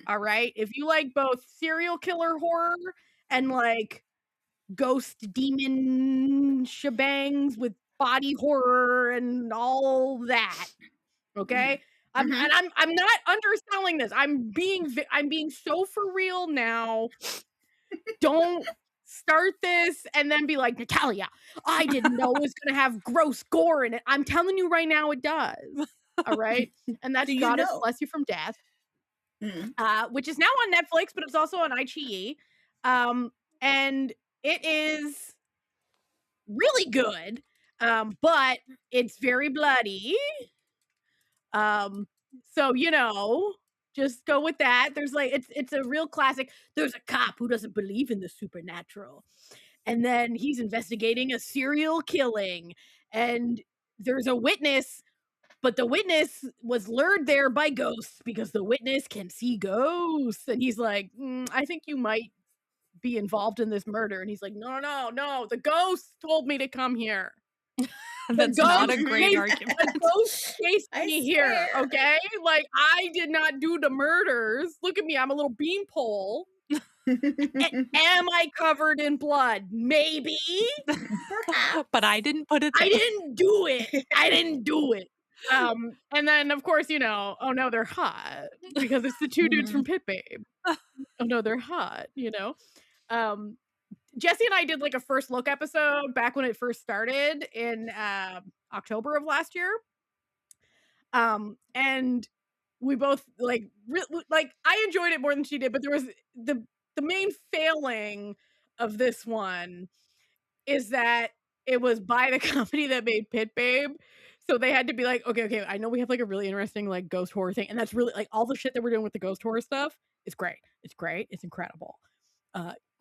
All right. If you like both serial killer horror and like ghost demon shebangs with body horror and all that, okay. And I'm not underselling this. I'm being so for real now. Don't start this and then be like, Natalia, I didn't know it was gonna have gross gore in it. I'm telling you right now, it does. All right, and that's Goddess Bless You from Death. Which is now on Netflix, but it's also on iQIYI. And it is really good, but it's very bloody. So, you know, just go with that. There's like, it's a real classic. There's a cop who doesn't believe in the supernatural. And then he's investigating a serial killing. And there's a witness. But the witness was lured there by ghosts because the witness can see ghosts. And he's like, I think you might be involved in this murder. And he's like, no. The ghost told me to come here. That's not a great argument. The ghost chased me here, okay? Like, I did not do the murders. Look at me. I'm a little beanpole. Am I covered in blood? Maybe. But I didn't put it there. I didn't do it. I didn't do it. And then of course, oh no, they're hot because it's the two dudes from Pit Babe. Oh no, they're hot, Jessie and I did like a first look episode back when it first started in October of last year. And we both like I enjoyed it more than she did, but there was the main failing of this one is that it was by the company that made Pit Babe. So they had to be like, okay, I know we have like a really interesting like ghost horror thing. And that's really like all the shit that we're doing with the ghost horror stuff. It's great. It's incredible.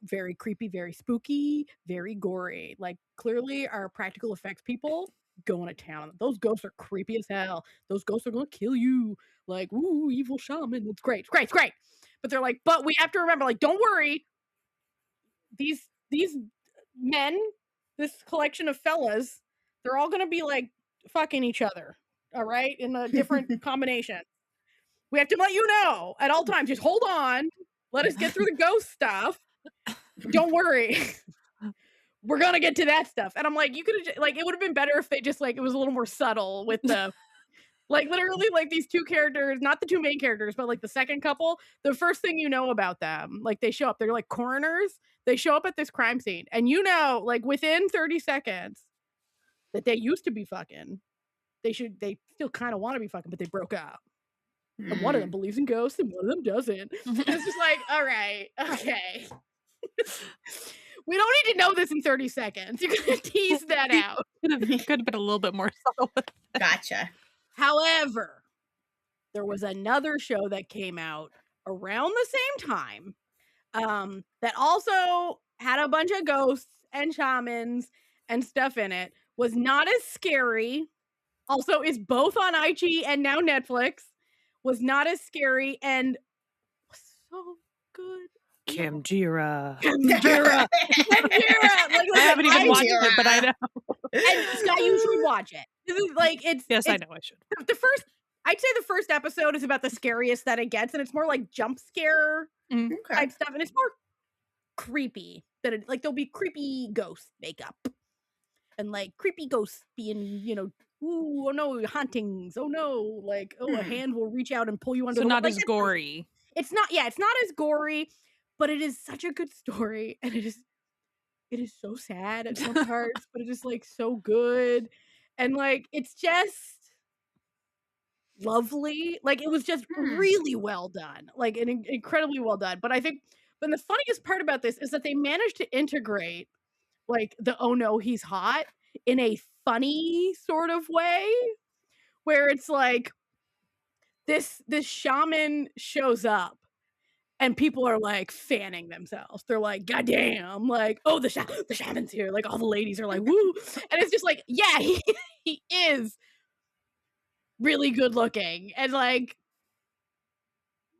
Very creepy, very spooky, very gory. Like clearly our practical effects people going to town. Those ghosts are creepy as hell. Those ghosts are going to kill you. Like, ooh, evil shaman. It's great. It's great. But they're like, but we have to remember, like, don't worry. These men, this collection of fellas, they're all gonna be like fucking each other, all right, in a different combination. We have to let you know at all times. Just hold on. Let us get through the ghost stuff. Don't worry. We're gonna get to that stuff. And I'm like, you could have like, it would have been better if they just like it was a little more subtle with the like literally like these two characters, not the two main characters, but like the second couple, the first thing you know about them, like they show up, they're like coroners, they show up at this crime scene, and like within 30 seconds that they used to be fucking. They still kind of want to be fucking, but they broke up. And one of them believes in ghosts and one of them doesn't. And it's just like, all right, okay. We don't need to know this in 30 seconds. You could tease that out. Could have been a little bit more subtle. Gotcha. However, there was another show that came out around the same time that also had a bunch of ghosts and shamans and stuff in it. Was not as scary. Also is both on IG and now Netflix. Was not as scary and was so good. Kimjira. Like, I haven't even watched it, but I know. And Scott, you should watch it. This is like Yes, I know I should. I'd say the first episode is about the scariest that it gets, and it's more like jump scare type stuff, and it's more creepy. There'll be creepy ghost makeup, and like creepy ghosts being, ooh, oh no, hauntings, oh no, like a hand will reach out and pull you under. So not as gory. It's not as gory, but it is such a good story, and it is so sad at some parts, but it is like so good, and like it's just lovely. Like it was just really well done, like incredibly well done. But the funniest part about this is that they managed to integrate like the oh no, he's hot in a funny sort of way, where it's like this shaman shows up and people are like fanning themselves. They're like, God damn, like, oh, the shaman's here. Like all the ladies are like, woo. And it's just like, yeah, he is really good looking. And like,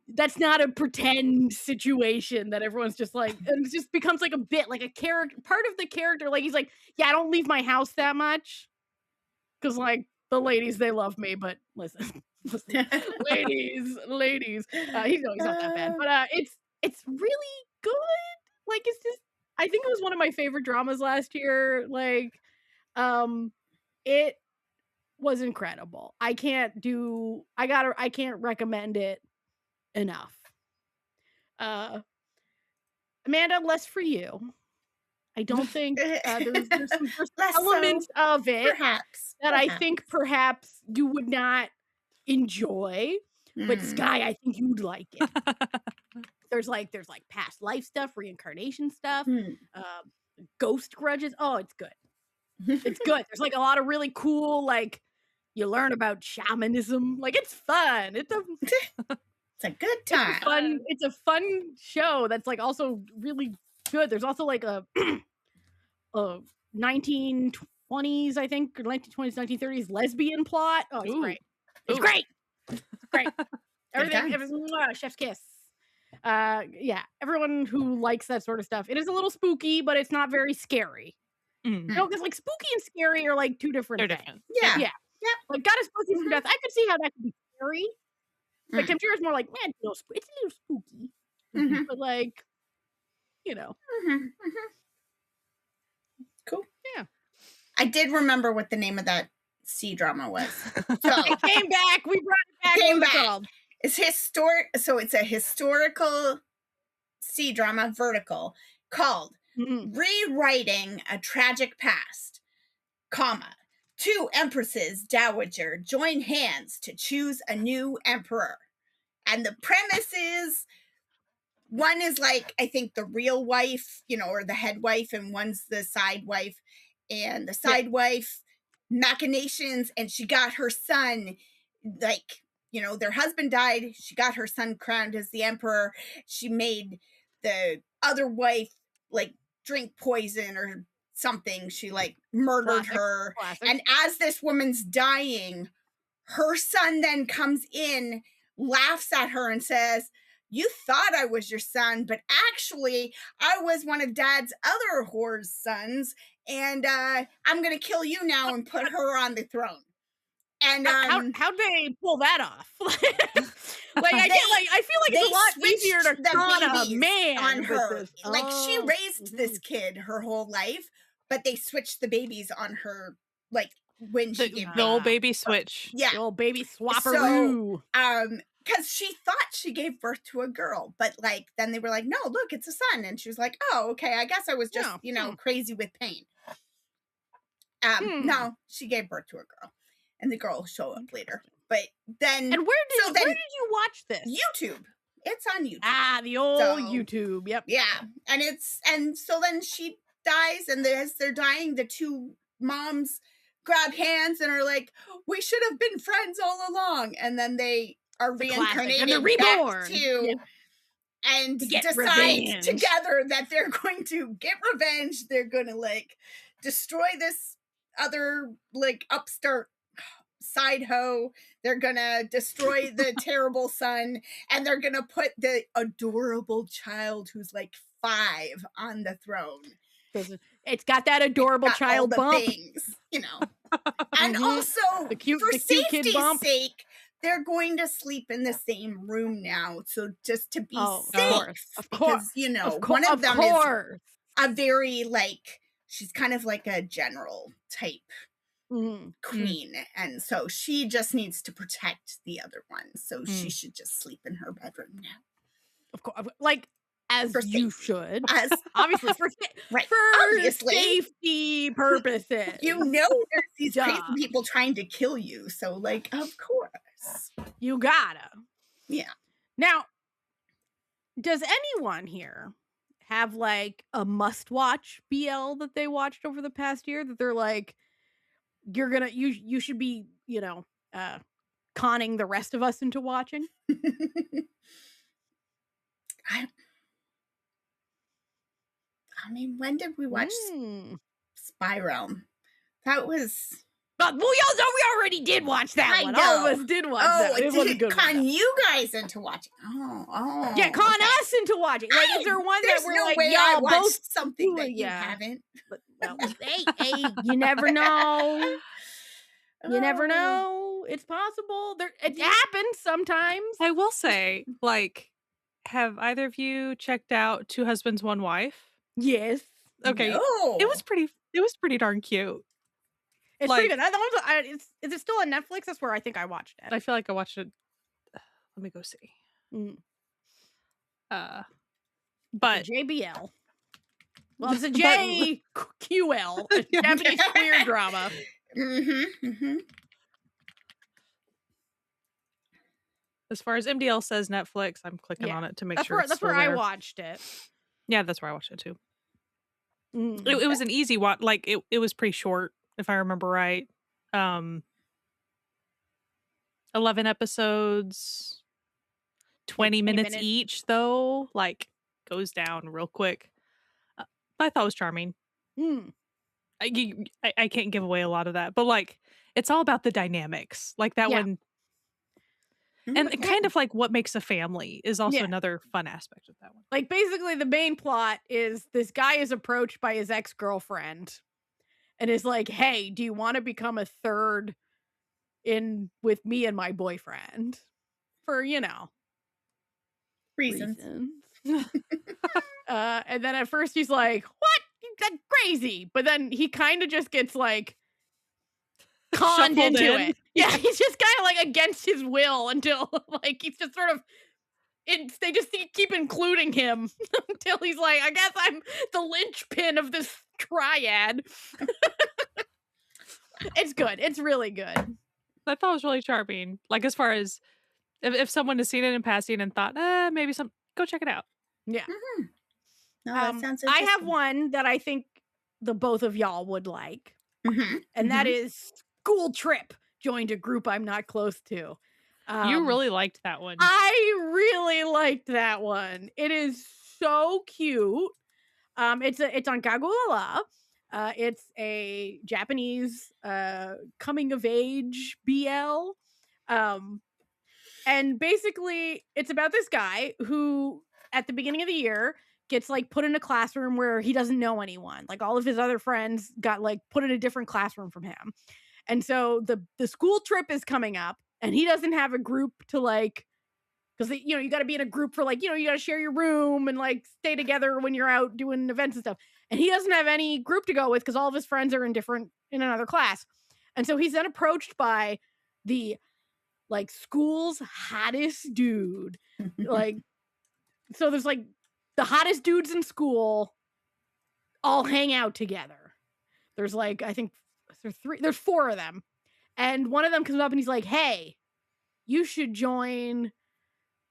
that's not a pretend situation that everyone's just like, and it just becomes like a bit like a character, part of the character. Like he's like, yeah, I don't leave my house that much. Cause like the ladies, they love me, but listen, ladies, he's not that bad, but it's really good. Like it's just, I think it was one of my favorite dramas last year. Like, it was incredible. I can't recommend it enough. Amanda, less for you. I don't think there's some elements of it that I think perhaps you would not enjoy, but Sky, I think you'd like it. There's like past life stuff, reincarnation stuff, ghost grudges. Oh, it's good. It's good. There's like a lot of really cool, like you learn about shamanism. Like it's fun. It's a good time. It's a fun show that's like also really good. There's also like a 1920s, I think, or 1920s, 1930s lesbian plot. Oh, it's great. It's great. It's great. Everything, chef's kiss. Yeah, everyone who likes that sort of stuff. It is a little spooky, but it's not very scary. Because like spooky and scary are like two different things. Different. Yeah. Like God is spooky from death. I could see how that could be scary. But Kimjira is more like, man, it's a little spooky. But like, you know. Cool. Yeah. I did remember what the name of that C drama was. So it came back. We brought it back. Came What's back. it called? It's historic. So it's a historical C drama, vertical, called Rewriting a Tragic Past, comma, 2 empresses dowager join hands to choose a new emperor. And the premise is, one is like, I think the real wife, you know, or the head wife, and one's the side wife. And the side wife, machinations, and she got her son, like, you know, their husband died. She got her son crowned as the emperor. She made the other wife, like, drink poison or something. She, like, murdered her. Classic. And as this woman's dying, her son then comes in, laughs at her and says, "You thought I was your son, but actually I was one of Dad's other whore's sons, and I'm gonna kill you now and put her on the throne." And how'd they pull that off? I feel like it's a lot easier to con a man on her. This. Like, she raised this kid her whole life, but they switched the babies on her, like, when she gave the old baby switch. Yeah, the old baby swapperoo. So, because she thought she gave birth to a girl, but like then they were like, "No, look, it's a son," and she was like, "Oh, okay, I guess I was just crazy with pain." No, she gave birth to a girl, and the girl will show up later. But then, and where did you watch this? YouTube. It's on YouTube. Ah, the old YouTube. Yep. Yeah, and so then she dies, and as they're dying, the 2 moms grab hands and are like, "We should have been friends all along," and then they are reincarnated and they're reborn back to and decide revenge together that they're going to get revenge. They're going to like destroy this other like upstart side hoe. They're going to destroy the terrible son, and they're going to put the adorable child who's like 5 on the throne. It's got that adorable child bump. Things, you know. And also, the cute safety's bump. sake, they're going to sleep in the same room now. So just to be safe, because you know, one of them is a very like, she's kind of like a general type queen, and so she just needs to protect the other one. So she should just sleep in her bedroom now. Of course, like. As you should. As obviously for safety purposes. You know there's these crazy people trying to kill you. So like, of course. You gotta. Yeah. Now, does anyone here have like a must-watch BL that they watched over the past year that they're like, you should be, you know, conning the rest of us into watching? I mean, when did we watch Spy Realm? That was... But we already did watch that one. All of us did watch that. It was a good con you guys into watching. Oh. Yeah, con us into watching. Like, is there one that we're like, y'all both something that you haven't? But, well, hey, you never know. You never know. It's possible. It happens sometimes. I will say, like, have either of you checked out Two Husbands, One Wife? Yes. Okay. No. It was pretty darn cute. It's pretty good. Is it still on Netflix? That's where I think I watched it. I feel like I watched it. Let me go see. But JBL. Well, it's a JQL, a Japanese queer drama. As far as MDL says Netflix, I'm clicking on it to make sure. That's where I watched it. Yeah, that's where I watched it too. It was an easy watch. Like it was pretty short, if I remember right. 11 episodes, 20 minutes each, though. Like, goes down real quick. But I thought it was charming. I can't give away a lot of that, but like, it's all about the dynamics. Like that one. And kind of like what makes a family is also another fun aspect of that one. Like, basically, the main plot is this guy is approached by his ex-girlfriend and is like, hey, do you want to become a third in with me and my boyfriend? For, you know, reasons. And then at first he's like, what? That's crazy. But then he kind of just gets like conned Shuffled into in. it. Yeah, he's just kind of like against his will until like he's just sort of they just keep including him until he's like, I guess I'm the linchpin of this triad. It's good. It's really good. I thought it was really charming. Like, as far as if someone has seen it in passing and thought, maybe go check it out. Yeah. Mm-hmm. No, that sounds interesting. I have one that I think the both of y'all would like. Mm-hmm. And that is School Trip. Joined a group I'm not close to. You really liked that one. I really liked that one. It is so cute. It's on Kagulala. It's a Japanese coming of age BL. And basically it's about this guy who at the beginning of the year gets like put in a classroom where he doesn't know anyone. Like all of his other friends got like put in a different classroom from him. And so the school trip is coming up and he doesn't have a group to like, because you got to be in a group for like, you got to share your room and like stay together when you're out doing events and stuff. And he doesn't have any group to go with because all of his friends are in another class. And so he's then approached by the like school's hottest dude. Like, so there's like the hottest dudes in school all hang out together. There's like, I think there's 4 of them. And one of them comes up and he's like, hey, you should join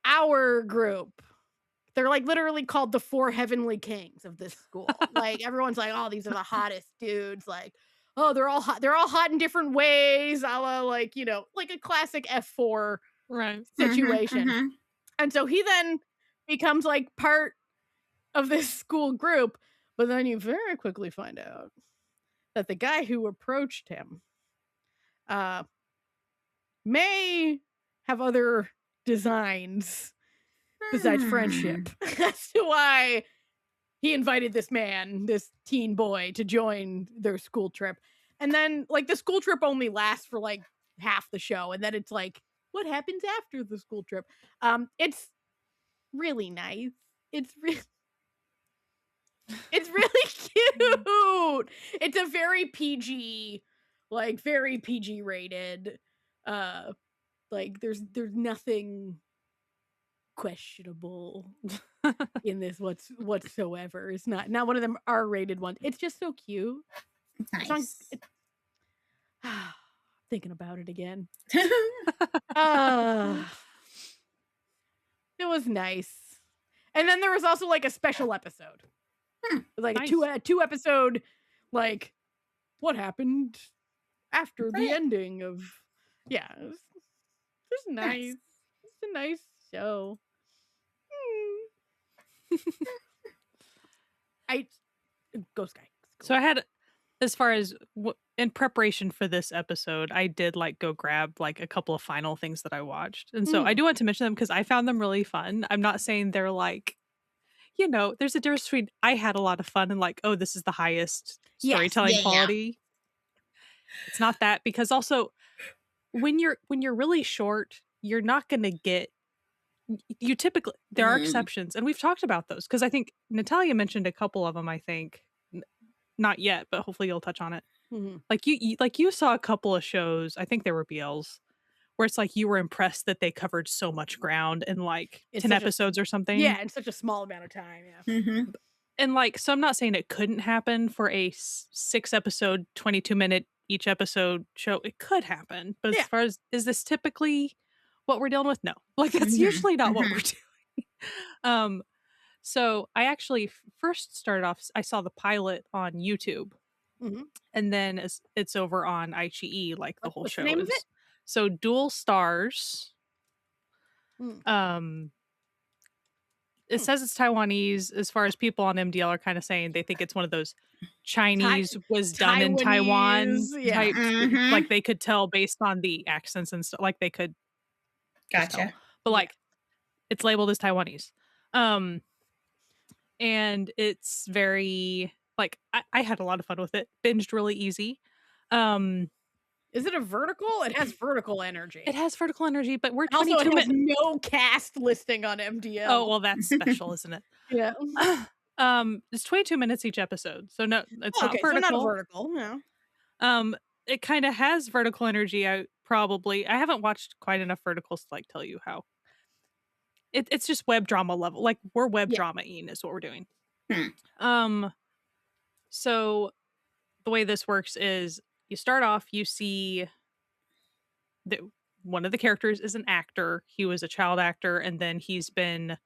our group. They're like literally called the 4 heavenly kings of this school. Like everyone's like, oh, these are the hottest dudes. Like, oh, they're all hot. They're all hot in different ways. A la like, like a classic F4 situation. Mm-hmm. And so he then becomes like part of this school group. But then you very quickly find out that the guy who approached him may have other designs besides friendship. That's why he invited this teen boy, to join their school trip. And then like the school trip only lasts for like half the show, and then it's like, what happens after the school trip? It's really nice. It's really cute. It's a very PG, like very PG rated. Like there's nothing questionable in this whatsoever. It's not one of them R-rated ones. It's just so cute. Nice. Thinking about it again. It was nice. And then there was also like a special episode. Like nice. a two episode, like what happened after the ending of it was just nice. It's a nice show. Go Sky. So I had, as far as in preparation for this episode, I did like go grab like a couple of final things that I watched. And so I do want to mention them because I found them really fun. I'm not saying they're like, there's a difference between I had a lot of fun and like, oh, this is the highest storytelling quality. It's not that, because also when you're really short, you're not going to get, you typically, there are exceptions, and we've talked about those because I think Natalia mentioned a couple of them. I think not yet, but hopefully you'll touch on it. Like you saw a couple of shows, I think there were BLs, where it's like you were impressed that they covered so much ground in like 10 episodes or something. Yeah, in such a small amount of time. Yeah. And like, so I'm not saying it couldn't happen for a 6 episode, 22-minute each episode show. It could happen, but as far as, is this typically what we're dealing with? No, like that's usually not what we're doing. So I actually first started off, I saw the pilot on YouTube, and then it's over on iQIYI, like the whole show the name is. Of it? So Dual Stars. It says it's Taiwanese. As far as people on MDL are kind of saying, they think it's one of those Chinese was done in Taiwan type. Like they could tell based on the accents and stuff. Like they could. Gotcha. But like, it's labeled as Taiwanese. And it's very like I had a lot of fun with it. Binged really easy. Is it a vertical? It has vertical energy. It has vertical energy, but we're 22 minutes. No cast listing on MDL. Oh well, that's special, isn't it? Yeah. It's 22 minutes each episode, so no, it's not Okay, so not a vertical. vertical. Yeah. It kind of has vertical energy. I haven't watched quite enough verticals to like tell you how. It's just web drama level. Like we're web Yeah. drama-ing is what we're doing. Hmm. So the way this works is you start off, you see that one of the characters is an actor. He was a child actor, and then he's been,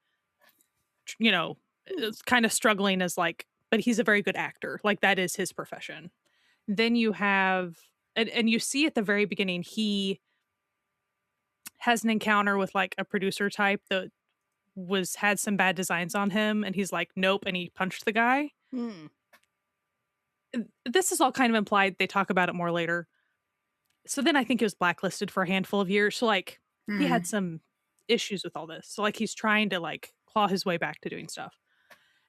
you know, it's kind of struggling as like, but he's a very good actor. Like that is his profession. Then you have, and you see at the very beginning, he has an encounter with like a producer type that had some bad designs on him, and he's like, nope, and he punched the guy. Hmm. This is all kind of implied. They talk about it more later. So then I think he was blacklisted for a handful of years. So like he had some issues with all this. So like he's trying to like claw his way back to doing stuff.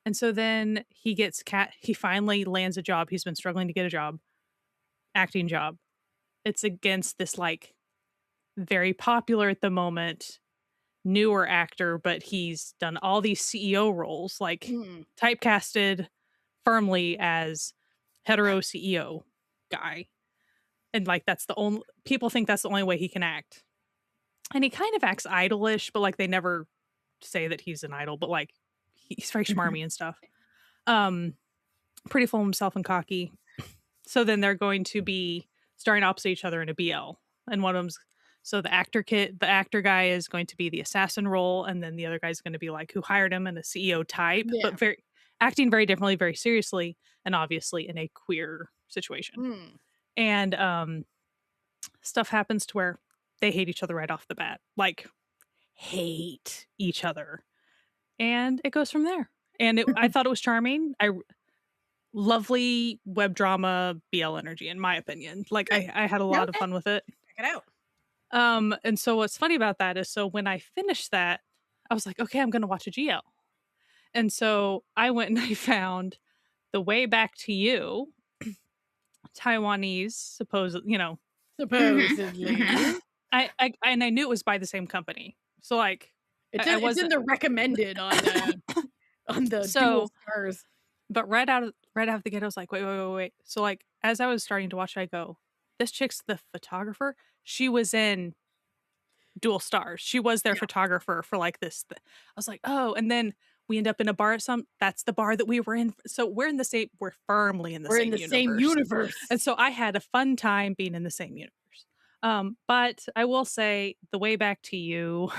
And so then he finally lands a job. He's been struggling to get a job, acting job. It's against this like very popular at the moment newer actor, but he's done all these CEO roles, like typecasted firmly as hetero CEO guy. And like that's the only people think that's the only way he can act. And he kind of acts idolish, but like they never say that he's an idol, but like he's very schmarmy and stuff. Pretty full of himself and cocky. So then they're going to be starring opposite each other in a BL. And one of them's so the actor guy is going to be the assassin role, and then the other guy's going to be like who hired him and the CEO type, but very acting very differently, very seriously, and obviously in a queer situation. And stuff happens to where they hate each other right off the bat, like hate each other, and it goes from there. And I thought it was charming. Lovely web drama BL energy, in my opinion. Like I had a lot of fun with it. Check it out. And so what's funny about that is, so when I finished that, I was like, okay, I'm going to watch a GL. And so I went and I found The Way Back to You, Taiwanese, supposedly. Supposedly. I knew it was by the same company. So like, it's in the recommended on the Dual Stars. But right out of the gate, I was like, wait. So like, as I was starting to watch, I go, this chick's the photographer. She was in Dual Stars. She was their photographer for like this. I was like, oh, and then we end up in a bar at that's the bar that we were in. So we're firmly in the same universe. And so I had a fun time being in the same universe. But I will say The Way Back to You,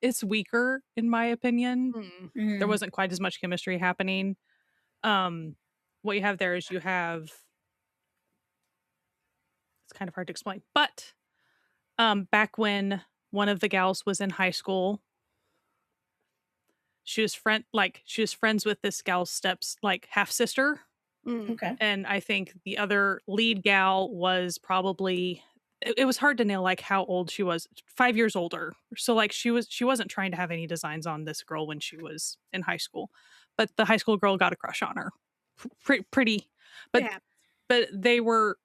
it's weaker in my opinion. There wasn't quite as much chemistry happening. What you have there is it's kind of hard to explain, but back when one of the gals was in high school, she was friends with this gal's half sister. Okay. And I think the other lead gal was probably, it was hard to nail like how old she was, 5 years older. So like she wasn't trying to have any designs on this girl when she was in high school, but the high school girl got a crush on her. Pretty, but they were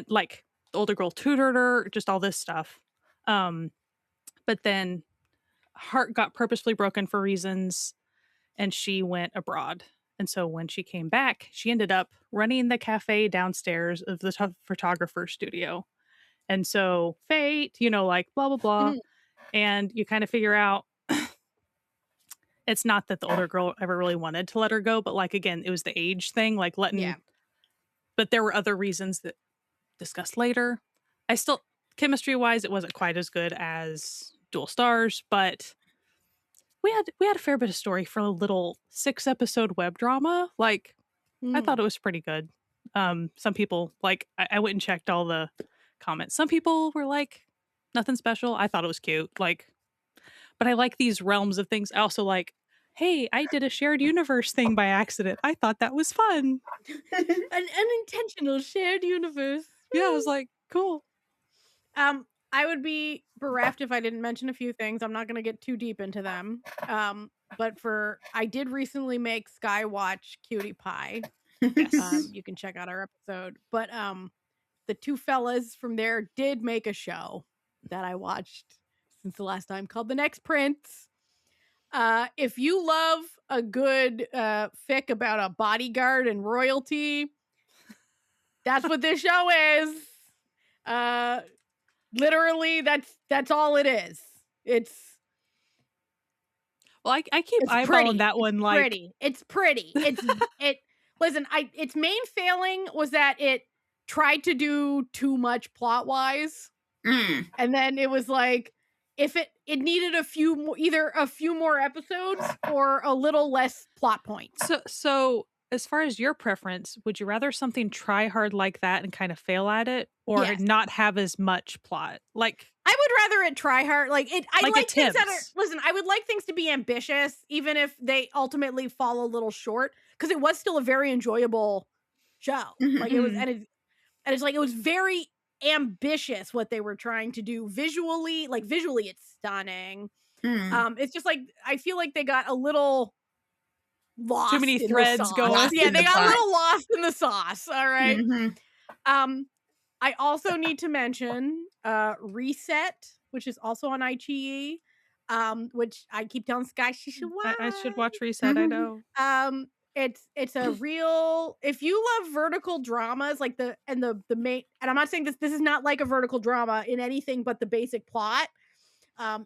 like the older girl tutored her, just all this stuff. But then heart got purposefully broken for reasons, and she went abroad. And so when she came back, she ended up running the cafe downstairs of the photographer's studio. And so fate, like blah blah blah, and you kind of figure out. It's not that the older girl ever really wanted to let her go, but like, again, it was the age thing, like but there were other reasons that discussed later. Chemistry wise, it wasn't quite as good as Dual Stars, but we had a fair bit of story for a little 6-episode web drama. Like, I thought it was pretty good. Some people like, I went and checked all the comments. Some people were like, nothing special. I thought it was cute. Like, but I like these realms of things. I also like, hey, I did a shared universe thing by accident. I thought that was fun. An unintentional shared universe. Yeah, I was like, cool. I would be bereft if I didn't mention a few things. I'm not going to get too deep into them. But I did recently make Sky watch Cutie Pie. Yes. You can check out our episode. But the two fellas from there did make a show that I watched since the last time called The Next Prince. If you love a good fic about a bodyguard and royalty, that's what this show is. Literally, that's all it is. It's Well, I keep eyeballing pretty. that one. It's like pretty. It's pretty. It. Listen, its main failing was that it tried to do too much plot wise, and then it was like, if it needed either a few more episodes or a little less plot points. So as far as your preference, would you rather something try hard like that and kind of fail at it, or Yes. not have as much plot? Like, I would rather it try hard. Like it. I like things that are. attempts. Listen, I would like things to be ambitious, even if they ultimately fall a little short, because it was still a very enjoyable show. Like it was, and it's like it was very ambitious what they were trying to do visually. Like visually, it's stunning. It's just like I feel like they got a little lost. Too many in threads the sauce. going. Yeah, they got pot. a little lost in the sauce. All right. I also need to mention Reset, which is also on iQIYI, which I keep telling Sky she should watch. I should watch Reset. I know. It's a real, if you love vertical dramas, like the main, and I'm not saying this is not like a vertical drama in anything but the basic plot,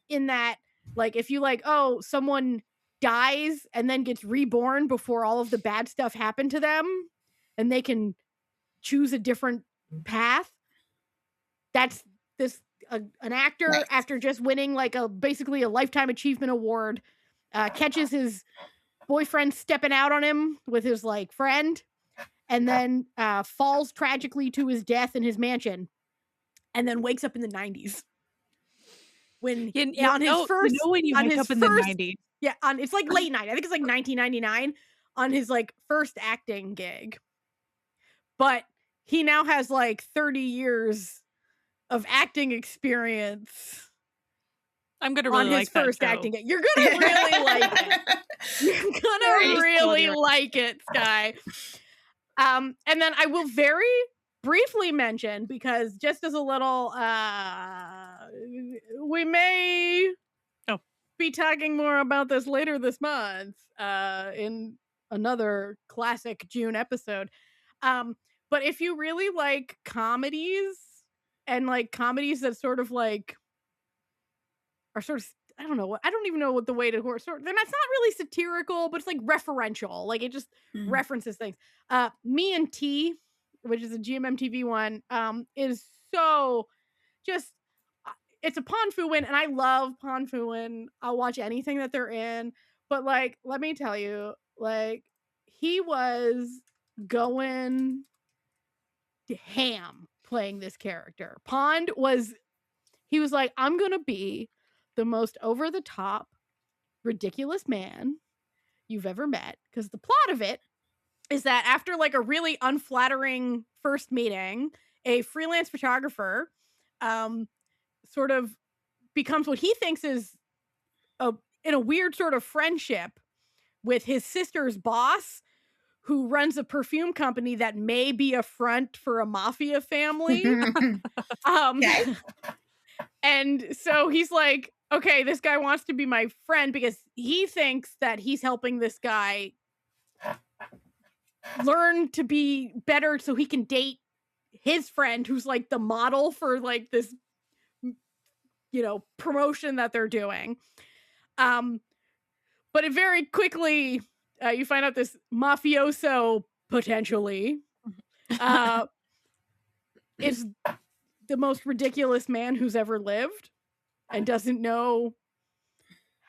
in that, like, if you like, oh, someone dies and then gets reborn before all of the bad stuff happened to them and they can choose a different path, that's an actor, Nice. after just winning like basically a lifetime achievement award, catches his boyfriend stepping out on him with his like friend, and then falls tragically to his death in his mansion, and then wakes up in the 90s when on his first, when you wake up in the 90s. Yeah, it's like late night. I think it's like 1999 on his like first acting gig. But he now has like 30 years of acting experience. I'm gonna really like that first show. acting gig. You're gonna really like it. You're gonna really like it, Sky. And then I will very briefly mention, because just as a little, we may be talking more about this later this month in another classic June episode. But if you really like comedies, and like comedies that sort of like are sort of, I don't even know what the way to horse. They're not, it's not really satirical, but it's like referential. Like it just references things. Me and T, which is a GMMTV one, is so just, it's a Ponfuin, and I love Ponfuin. I'll watch anything that they're in. But like, let me tell you, like, he was going ham playing this character. Pond was, he was like, I'm gonna be the most over the top, ridiculous man you've ever met. Because the plot of it is that after like a really unflattering first meeting, a freelance photographer sort of becomes what he thinks is in a weird sort of friendship with his sister's boss, who runs a perfume company that may be a front for a mafia family. Okay. And so he's like, okay, this guy wants to be my friend because he thinks that he's helping this guy learn to be better so he can date his friend, who's like the model for like this, you know, promotion that they're doing. But it very quickly, you find out this mafioso, potentially, is the most ridiculous man who's ever lived, and doesn't know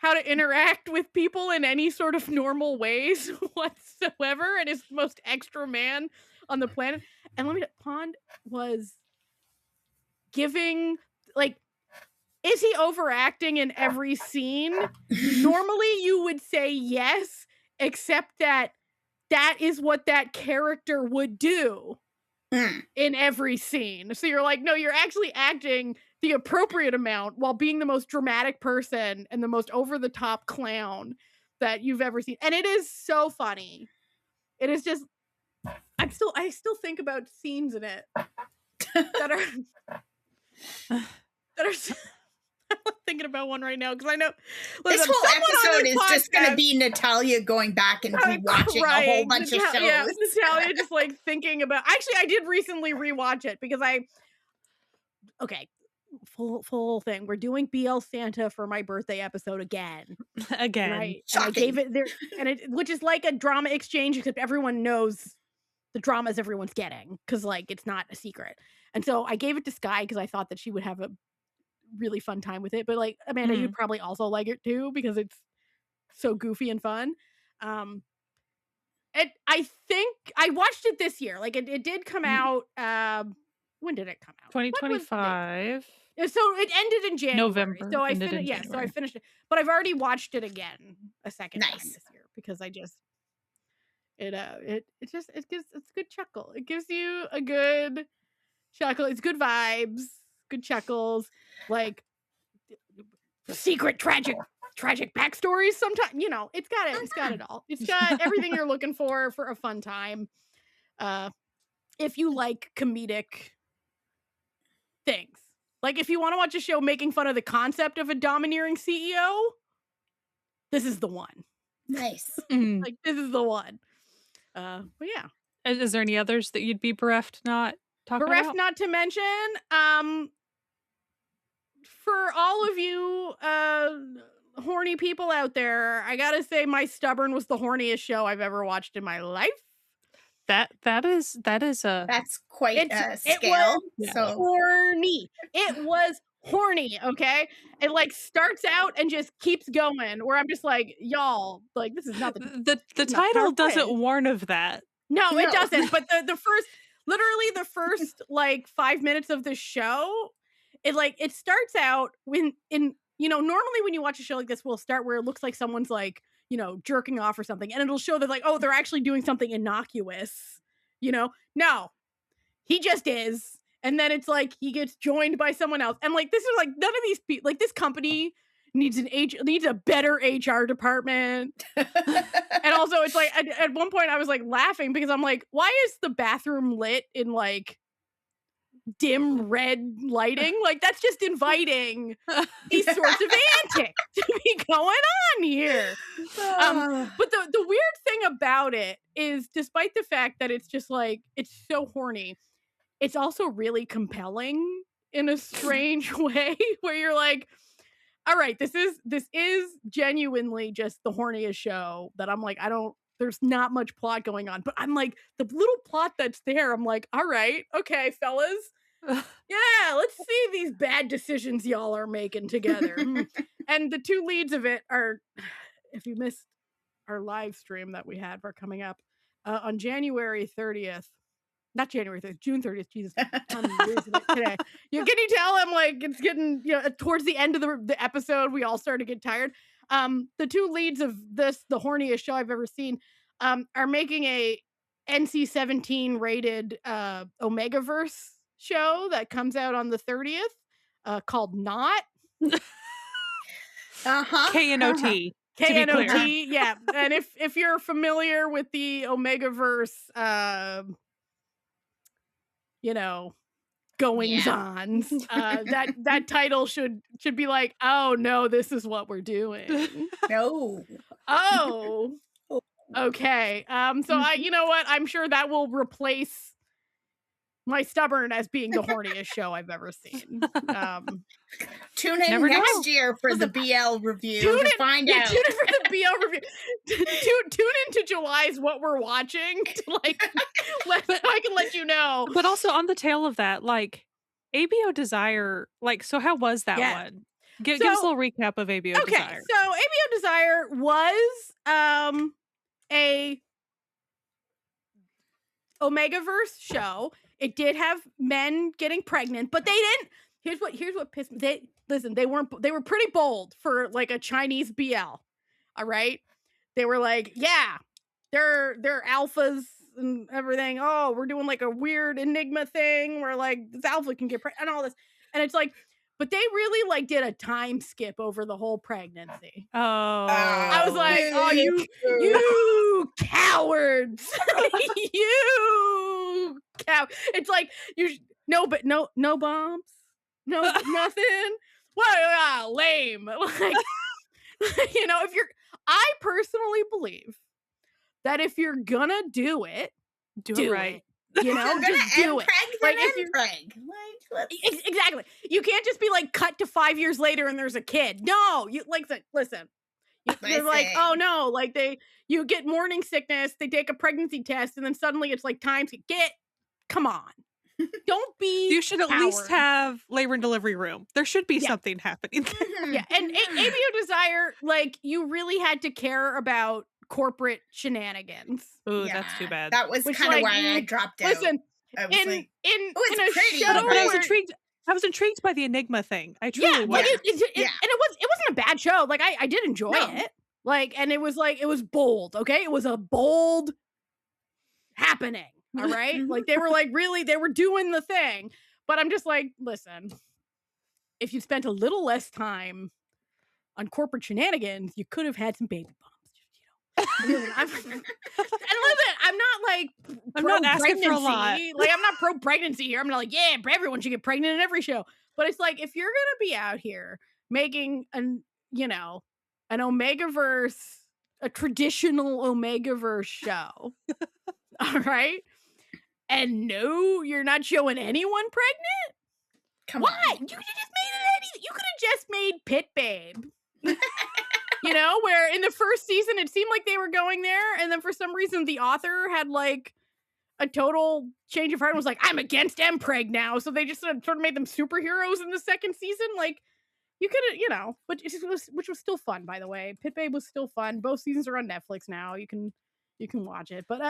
how to interact with people in any sort of normal ways whatsoever, and is the most extra man on the planet. And let me, Pond was giving, like, is he overacting in every scene? Normally you would say yes, except that is what that character would do in every scene. So you're like, no, you're actually acting the appropriate amount while being the most dramatic person and the most over-the-top clown that you've ever seen. And it is so funny. It is just, I still think about scenes in it that are I don't think thinking about one right now because I know this whole episode is just going to be Natalia going back and rewatching a whole bunch of shows. Yeah, Natalia just like thinking about. Actually, I did recently rewatch it because full thing. We're doing BL Santa for my birthday episode again. Again. And I gave it there, which is like a drama exchange, except everyone knows the dramas everyone's getting because like it's not a secret. And so I gave it to Sky because I thought that she would have a really fun time with it. But like Amanda, you'd probably also like it too because it's so goofy and fun. And I think I watched it this year. Like it did come out. When did it come out? 2025. So it ended in January. November. So I finished. Yeah, so I finished it, but I've already watched it again a second time this year because I just it's a good chuckle. It gives you a good chuckle. It's good vibes, good chuckles, like secret tragic backstories. Sometimes it's got it. It's got it all. It's got everything you're looking for a fun time. If you like comedic things. Like, if you want to watch a show making fun of the concept of a domineering CEO, this is the one. Nice. Like, this is the one. But yeah. Is there any others that you'd be bereft not talking about? Bereft not to mention, for all of you horny people out there, I gotta say My Stubborn was the horniest show I've ever watched in my life. That's quite a scale. It was horny. It was horny, okay? It like starts out and just keeps going. Where I'm just like, y'all, like this is not the title doesn't warn of that. No, it doesn't. But the first like 5 minutes of the show, it starts out normally when you watch a show like this, we'll start where it looks like someone's like, jerking off or something. And it'll show that like, oh, they're actually doing something innocuous, No, he just is. And then it's like, he gets joined by someone else. And like, this is like, none of these people, like this company needs a better HR department. And also it's like, at one point I was like laughing because I'm like, why is the bathroom lit in like dim red lighting? Like that's just inviting these sorts of antics to be going on here. But the weird thing about it is, despite the fact that it's just like it's so horny, it's also really compelling in a strange way where you're like, all right, this is genuinely just the horniest show that I'm like, there's not much plot going on, but I'm like, the little plot that's there, I'm like, all right, okay, fellas. Yeah, let's see these bad decisions y'all are making together. And the two leads of it are, if you missed our live stream that we had for coming up on January 30th, not January 30th, June 30th, Jesus, I'm losing it today. Can you tell I'm like, it's getting, towards the end of the episode, we all start to get tired. The two leads of this, the horniest show I've ever seen, are making a NC-17 rated Omegaverse show that comes out on the 30th called Not. KNOT. KNOT, yeah. And if you're familiar with the Omegaverse, goings-ons, that title should be like, oh no, this is what we're doing. No. Oh. Okay. So you know what? I'm sure that will replace My Stubborn as being the horniest show I've ever seen. Tune in next year for the BL review to find out. Tune in for the BL review. Tune into July's What We're Watching to I can let you know. But also on the tail of that, like ABO Desire, like, so how was that one? Give us a little recap of ABO Desire. Okay, so ABO Desire was a Omegaverse show. It did have men getting pregnant, but they didn't. Here's what pissed me. They were pretty bold for like a Chinese BL. All right. They were like, yeah, they're alphas and everything. Oh, we're doing like a weird enigma thing where like this alpha can get pregnant and all this. And it's like, but they really like did a time skip over the whole pregnancy. Oh, I was like, oh, you cowards, you cow. It's like no bombs, no nothing. Well, lame. Like, I personally believe that if you're gonna do it, do it right. It. Just do it. Like if you're like, exactly. You can't just be like cut to 5 years later and there's a kid. No, you listen. You're like, oh no, like you get morning sickness, they take a pregnancy test, and then suddenly it's like time to come on. Don't be You should at least have labor and delivery room. There should be something happening there. Yeah, and ABO Desire, like, you really had to care about corporate shenanigans. Ooh, that's too bad. That was kind of why I dropped out. Listen, in a show, but I was intrigued by the Enigma thing. I truly was. And it wasn't a bad show. Like, I did enjoy it. Like, and it was bold, okay? It was a bold happening. All right. Like they were doing the thing, but I'm just like, listen, if you spent a little less time on corporate shenanigans, you could have had some baby bumps. And listen, I'm not asking for a lot. Like, I'm not pro pregnancy here. I'm not like, yeah, everyone should get pregnant in every show. But it's like, if you're gonna be out here making an Omegaverse, a traditional Omegaverse show, all right. And no, you're not showing anyone pregnant? Come Why? on. You could have just made it you could have just made Pit Babe. Where in the first season it seemed like they were going there, and then for some reason the author had like a total change of heart and was like, I'm against Mpreg now. So they just sort of made them superheroes in the second season. Like, you could have, which was still fun, by the way. Pit Babe was still fun. Both seasons are on Netflix now. You can watch it. But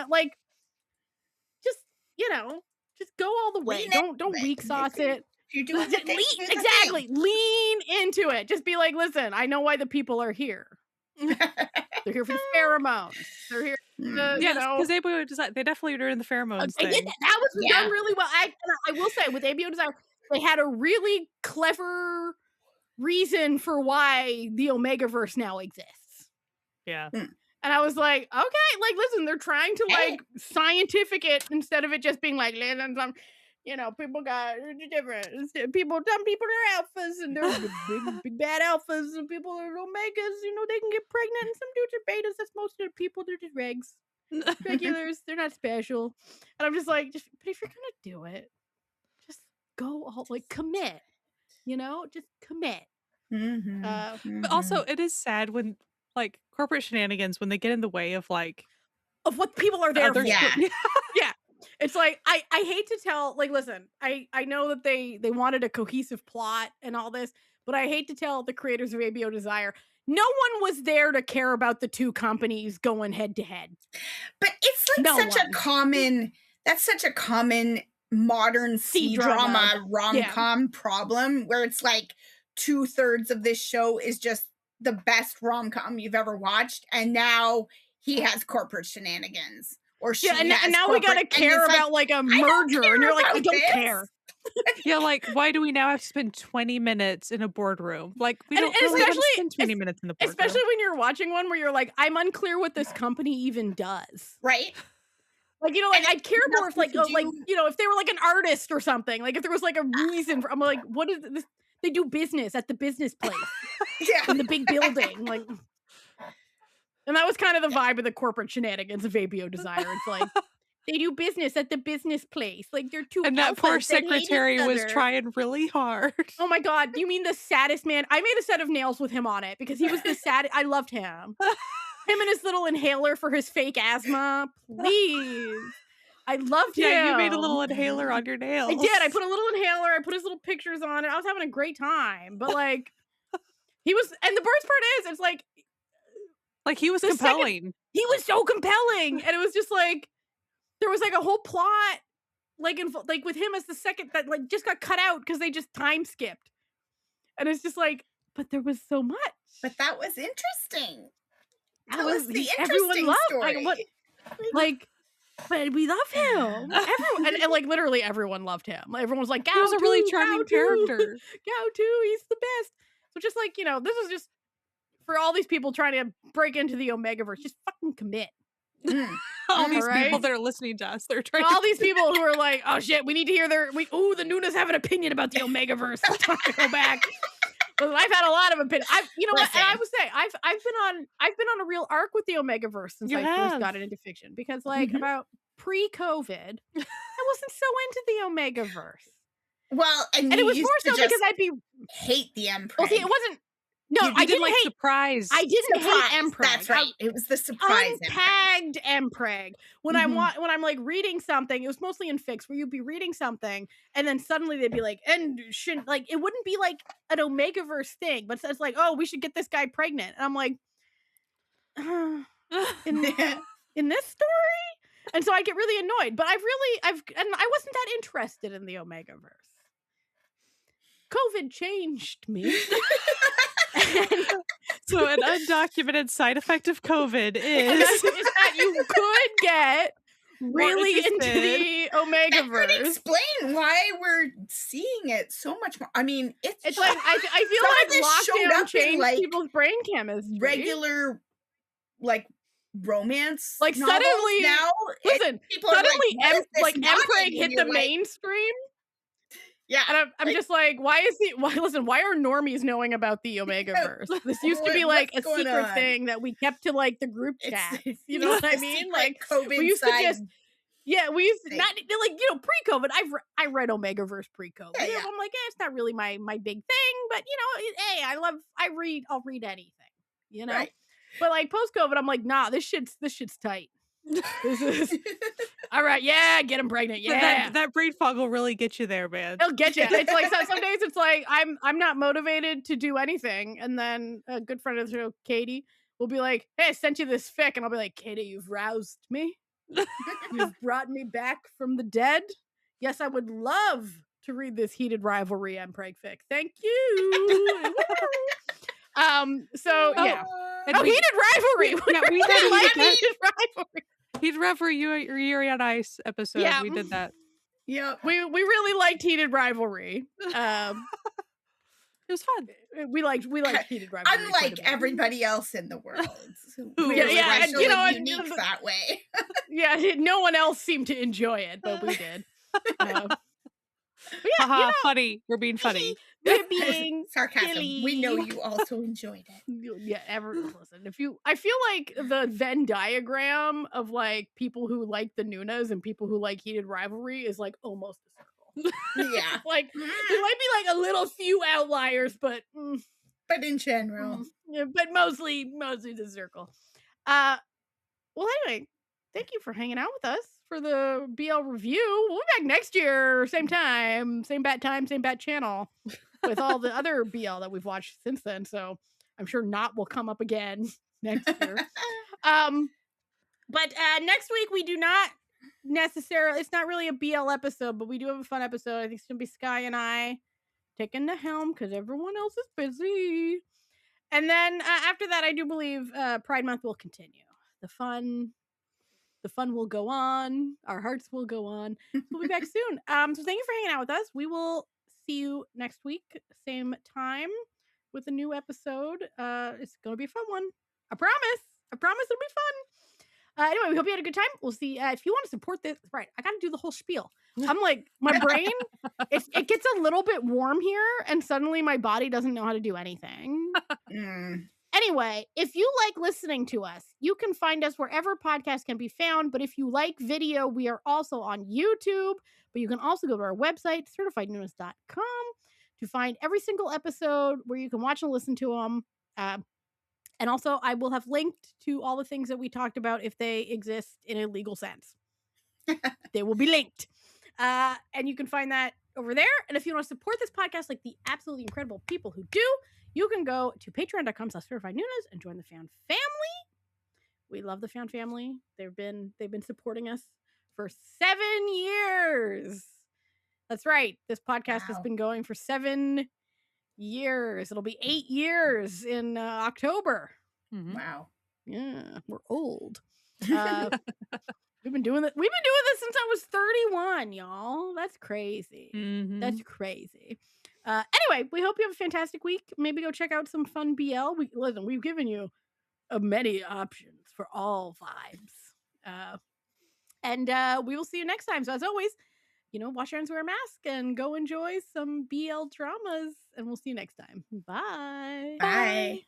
just go all the way. Don't weak sauce it. You do it. Exactly. Lean into it. Just be like, listen, I know why the people are here. They're here for the pheromones. They're here. Because they definitely were in the pheromones thing. That was done really well. I will say with ABO Desire, they had a really clever reason for why the Omegaverse now exists. Yeah. And I was like, okay, like, listen, they're trying to like scientific it instead of it just being like, people got different people. Some people are alphas and they're big bad alphas, and people are omegas. They can get pregnant. And some dudes are betas. That's most of the people. They're just regulars. They're not special. And I'm just like, but if you're gonna do it, just go all commit. Just commit. Mm-hmm. But also, it is sad when corporate shenanigans, when they get in the way of what people are there for. Yeah. Yeah. It's like, I hate to tell, listen, I know that they wanted a cohesive plot and all this, but I hate to tell the creators of ABO Desire, no one was there to care about the two companies going head to head. But it's that's such a common modern C-drama rom-com problem, where it's like 2/3 of this show is just the best rom-com you've ever watched, and now he has corporate shenanigans. Or and now we gotta care about a merger, and you're like, I don't care. Yeah, why do we now have to spend 20 minutes in a boardroom? We don't really have to spend 20 minutes in the boardroom. Especially when you're watching one where you're like, I'm unclear what this company even does. Right? I'd care more if if they were an artist or something. If there was a reason for, I'm like, what is this? They do business at the business place. In the big building. And that was kind of the vibe of the corporate shenanigans of ABO Desire. It's they do business at the business place. They're two. And that poor secretary was trying really hard. Oh my God. You mean the saddest man? I made a set of nails with him on it because he was the saddest. I loved him. Him and his little inhaler for his fake asthma. Please. I loved him. Yeah, you made a little inhaler on your nails. I did. I put a little inhaler. I put his little pictures on it. I was having a great time. But he was, and the worst part is, it's he was compelling. He was so compelling. And it was just there was a whole plot, with him as the second that just got cut out because they just time skipped. And it's just but there was so much. But that was interesting. That was the interesting story. But we love him. Everyone, and literally everyone loved him. Everyone was like, he was a really charming character. Gao, he's the best. So just this is just for all these people trying to break into the Omegaverse, just fucking commit. All these people that are listening to us, they're trying. All these people who are like, oh shit, we need to hear the Noonas have an opinion about the Omegaverse. It's time to go back. Listen, I've had a lot of opinions. You know what? And I Listen. would say I've been on a real arc with the Omegaverse since I first got it into fiction because like about pre-COVID, I wasn't so into the Omegaverse. Well, and it you was used more to so because I'd be hate the Empreg. well, see, it wasn't. No, You I didn't like hate surprise. I didn't hate Empreg. That's right. It was the surprise untagged Empreg. When I'm like reading something, it was mostly in fics where you'd be reading something and then suddenly they'd be like, and shouldn't like it wouldn't be like an Omegaverse thing, but it's like, oh, we should get this guy pregnant. And I'm like, in this story? And so I get really annoyed. But I wasn't that interested in the Omegaverse. COVID changed me. So an undocumented side effect of COVID is that you could get really into the Omegaverse. That could explain why we're seeing it so much more. I mean, it's like I feel like lockdown changed like people's brain chemistry. Regular, like romance, like suddenly now. Listen, suddenly Empreg hit the mainstream. Yeah, and I'm just like, why are normies knowing about the Omegaverse? This used to be like a secret thing that we kept to like the group chat. You know what I mean? Like we used to just we used to not like pre-COVID. I read Omegaverse pre-COVID. Yeah. I'm like, it's not really my big thing, but hey, I'll read anything, Right. But like post-COVID, I'm like, nah, this shit's tight. This is all right. Yeah, get him pregnant. Yeah, that brain fog will really get you there, man. It'll get you. It's like some days it's like I'm not motivated to do anything, and then a good friend of the show, Katie, will be like, "Hey, I sent you this fic," and I'll be like, "Katie, you've roused me. You've brought me back from the dead. Yes, I would love to read this heated rivalry Empreg fic. Thank you." So yeah. Heated rivalry. Yeah, we had heated rivalry. Heated rivalry, Yuri on Ice episode. Yeah. We did that. Yeah, we really liked heated rivalry. It was fun. We liked heated rivalry. Unlike everybody else in the world, and, unique that way. Yeah, no one else seemed to enjoy it, but we did. But yeah, funny. We're being funny. We're being sarcasm. silly. We know you also enjoyed it. Yeah, listen. I feel like the Venn diagram of like people who like the Noonas and people who like heated rivalry is like almost a circle. Yeah, like there might be like a little few outliers, but in general, but mostly the circle. Well, anyway, thank you for hanging out with us for the BL review. We'll be back next year, same time, same bat channel, with all the other BL that we've watched since then. So I'm sure Not will come up again next year. But next week we do not necessarily. It's not really a BL episode, but we do have a fun episode. I think it's gonna be Sky and I taking the helm because everyone else is busy. And then after that, I do believe Pride Month will continue. The fun will go on. Our hearts will go on. We'll be back soon. So thank you for hanging out with us. We will see you next week, same time, with a new episode. It's going to be a fun one. I promise it'll be fun. Anyway, we hope you had a good time. We'll see. If you want to support this, right, I got to do the whole spiel. I'm like, my brain, it gets a little bit warm here, and suddenly my body doesn't know how to do anything. Anyway, if you like listening to us, you can find us wherever podcasts can be found. But if you like video, we are also on YouTube. But you can also go to our website, certifiednoonas.com, to find every single episode where you can watch and listen to them. And also, I will have linked to all the things that we talked about if they exist in a legal sense. They will be linked. And you can find that over there. And if you want to support this podcast like the absolutely incredible people who do, you can go to patreon.com/certifiednoonas and join the fan family. We love the fan family. They've been supporting us for 7 years. That's right. This podcast has been going for 7 years. It'll be 8 years in October. Mm-hmm. Wow. Yeah, we're old. We've been doing this since I was 31, y'all. That's crazy. Mm-hmm. That's crazy. Anyway, we hope you have a fantastic week. Maybe go check out some fun BL. We've given you many options for all vibes. And we will see you next time. So as always, wash your hands, wear a mask, and go enjoy some BL dramas. And we'll see you next time. Bye. Bye.